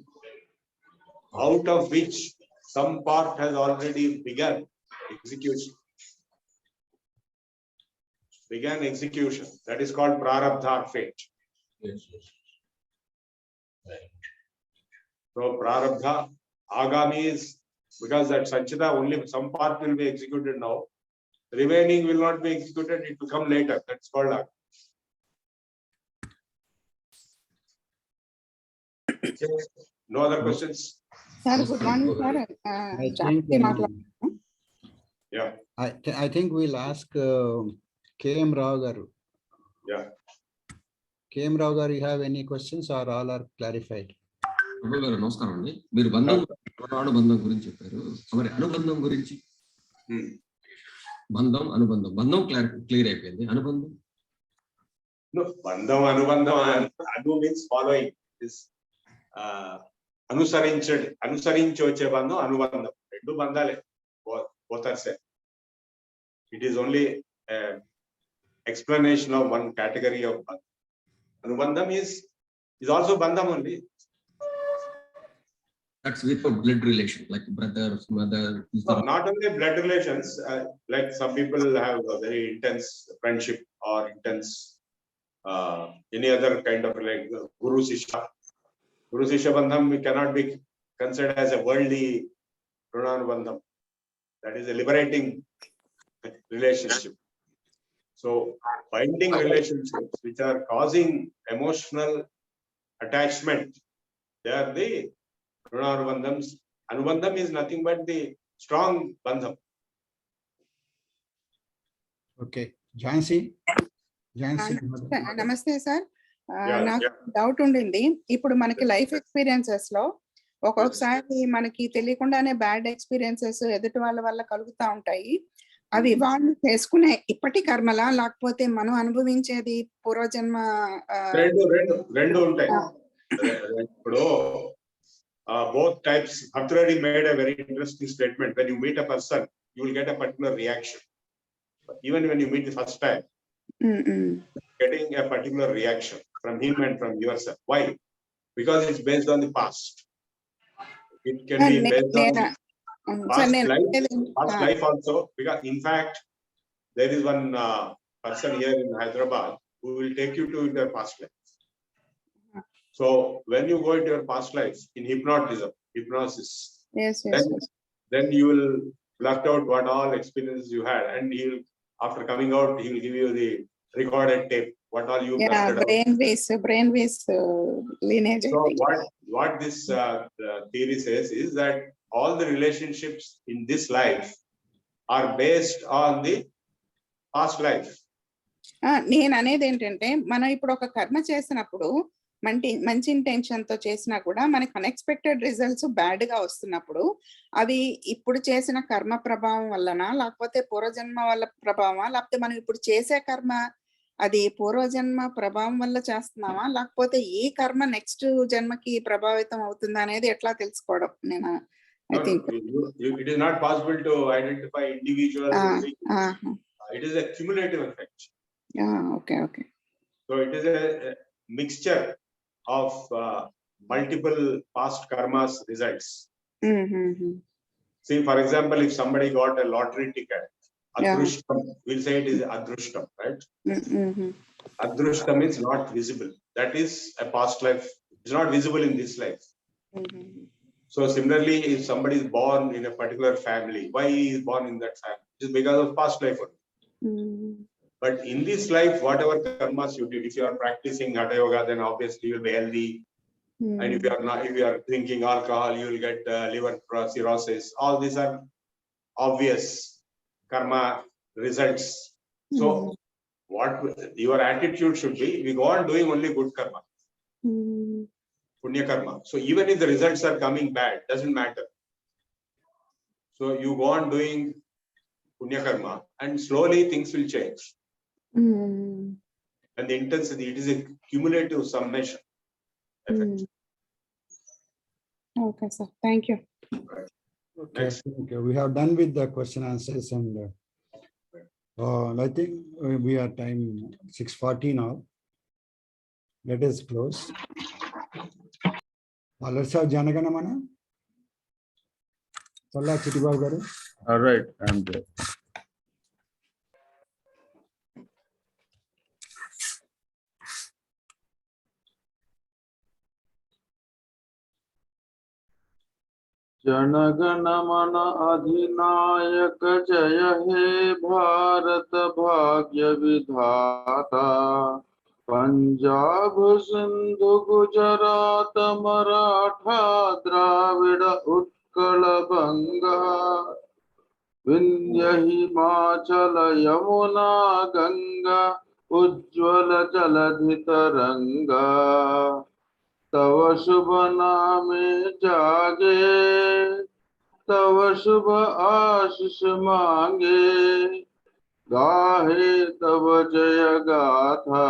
Out of which some part has already begun execution. That is called Prarabdha, fate. Yes. Right. So Prarabdha, Agami is because that Sanchita only some part will be executed now. Remaining will not be executed, it will come later. That's called Agami. No other questions? Sir, good morning, sir. I think, Yeah. I think we'll ask KM Rao garu. Yeah. KM Rao garu, you have any questions or all are clarified? ప్రభు గారు నమస్కారం అండి. మీరు బంధం అనుబంధం గురించి చెప్పారు, మరి అనుబంధం గురించి? బంధం అనుబంధం, బంధం క్లియర్ అయిపోయింది. అనుబంధం అనుబంధం anu means following this అనుసరించి వచ్చే బంధం అనుబంధం. రెండు బంధాలే, both are same. It is only explanation of one category of bandham. Anubandham is also bandham only. That's without blood relation, like brothers, mother. No, not only blood relations, like some people have a very intense friendship or intense any other kind of like Guru Sishya bandham cannot be considered as a worldly Runanubandham. That is a liberating relationship. So binding relationships which are causing emotional attachment, they are the Runanubandhams. Anubandham is nothing but the strong bandham. Okay, Jhansi. నమస్తే sir. Yeah, నాకు yeah. Doubt ఉండింది. ఇప్పుడు మనకి life experiences లో ఒక్కొక్కసారి మనకి తెలియకుండానే bad experiences ఎదుటి వాళ్ళ వల్ల కలుగుతా ఉంటాయి. అవి వాళ్ళు చేసుకునే ఇప్పటి కర్మలా, లేకపోతే మనం అనుభవించేది పూర్వజన్మ? రెండు ఉంటాయి. ఇప్పుడు both types. Bhatrari made a very interesting statement. When you meet a person, you will get a particular reaction. Even when you meet the first time, getting a particular reaction from him and from yourself. Why? Because it's based on the past. It can be based on past life also. Because in fact, there is one person here in Hyderabad who will take you to their past life. So when you go into your past life in hypnosis, then you will blurt out what all experiences you had, and after coming out, he will give you the recorded tape, what all you Yeah, blurted out. brainwaves lineage. I So think. what this theory says is that all the relationships in this life are based on the past life. నేను అనేది ఏంటంటే మనం ఇప్పుడు ఒక కర్మ చేసినప్పుడు మంచి intention తో చేసినా కూడా మనకి అన్ఎక్స్పెక్టెడ్ రిజల్ట్స్ బ్యాడ్ గా వస్తున్నప్పుడు అవి ఇప్పుడు చేసిన కర్మ ప్రభావం వల్లనా, లేకపోతే పూర్వజన్మ వల్ల ప్రభావమా, లేకపోతే మనం ఇప్పుడు చేసే కర్మ అది పూర్వజన్మ ప్రభావం వల్ల చేస్తున్నామా, లేకపోతే ఈ కర్మ నెక్స్ట్ జన్మకి ప్రభావితం అవుతుందా అనేది ఎట్లా తెలుసుకోవడం? నేను I think It is not possible to identify individual. It is a cumulative effect. Okay. So it is a mixture of multiple past karmas results. See, for example, if somebody got a lottery ticket, adrushtam, we'll say it is adrushtam, right? Adrushtam is not visible. That is a past life. It's not visible in this life. So similarly, if somebody is born in a particular family, why he is born in that family? It is because of past life. But in this life, whatever karmas you did, if you are practicing Hatha Yoga, then obviously you will be healthy. And if you are drinking alcohol, you will get liver cirrhosis. All these are obvious karma results. So what your attitude should be, we go on doing only good karma, punya karma. So even if the results are coming bad, doesn't matter. So you go on doing punya karma, and slowly things will change. And the intensity, it is a cumulative summation effect. Okay, sir. Thank you. Okay, thank you. We have done with the question answers, and I think we are time 6:40 now. Let us close. Let's have Janaganamana. Salla Chittibabu garu. All right, I'm there. जनगण मन अधिनायक जय हे भारत भाग्य विधाता, पंजाब सिंधु गुजरात मराठा द्राविड़ उत्कल बंगा, विंध्य हिमाचल यमुना गंगा उज्ज्वल जलधि तरंगा, तव शुभ नामे जागे, तव शुभ आशीष मांगे, गाहे तव जय गाथा,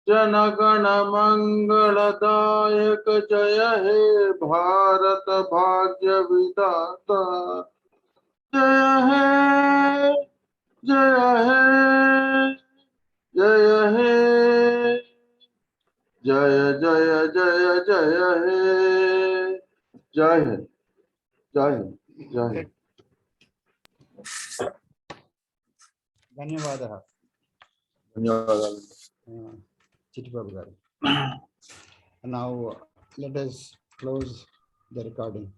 जनगण मंगलदायक जय हे भारत भाग्य विधाता, जय हे जय हे जय हे जय जय जय जय हे जय हे जय जय ధన్యవాదాలు. ధన్యవాదాలు. Chittibabu garu. Now let us close the recording.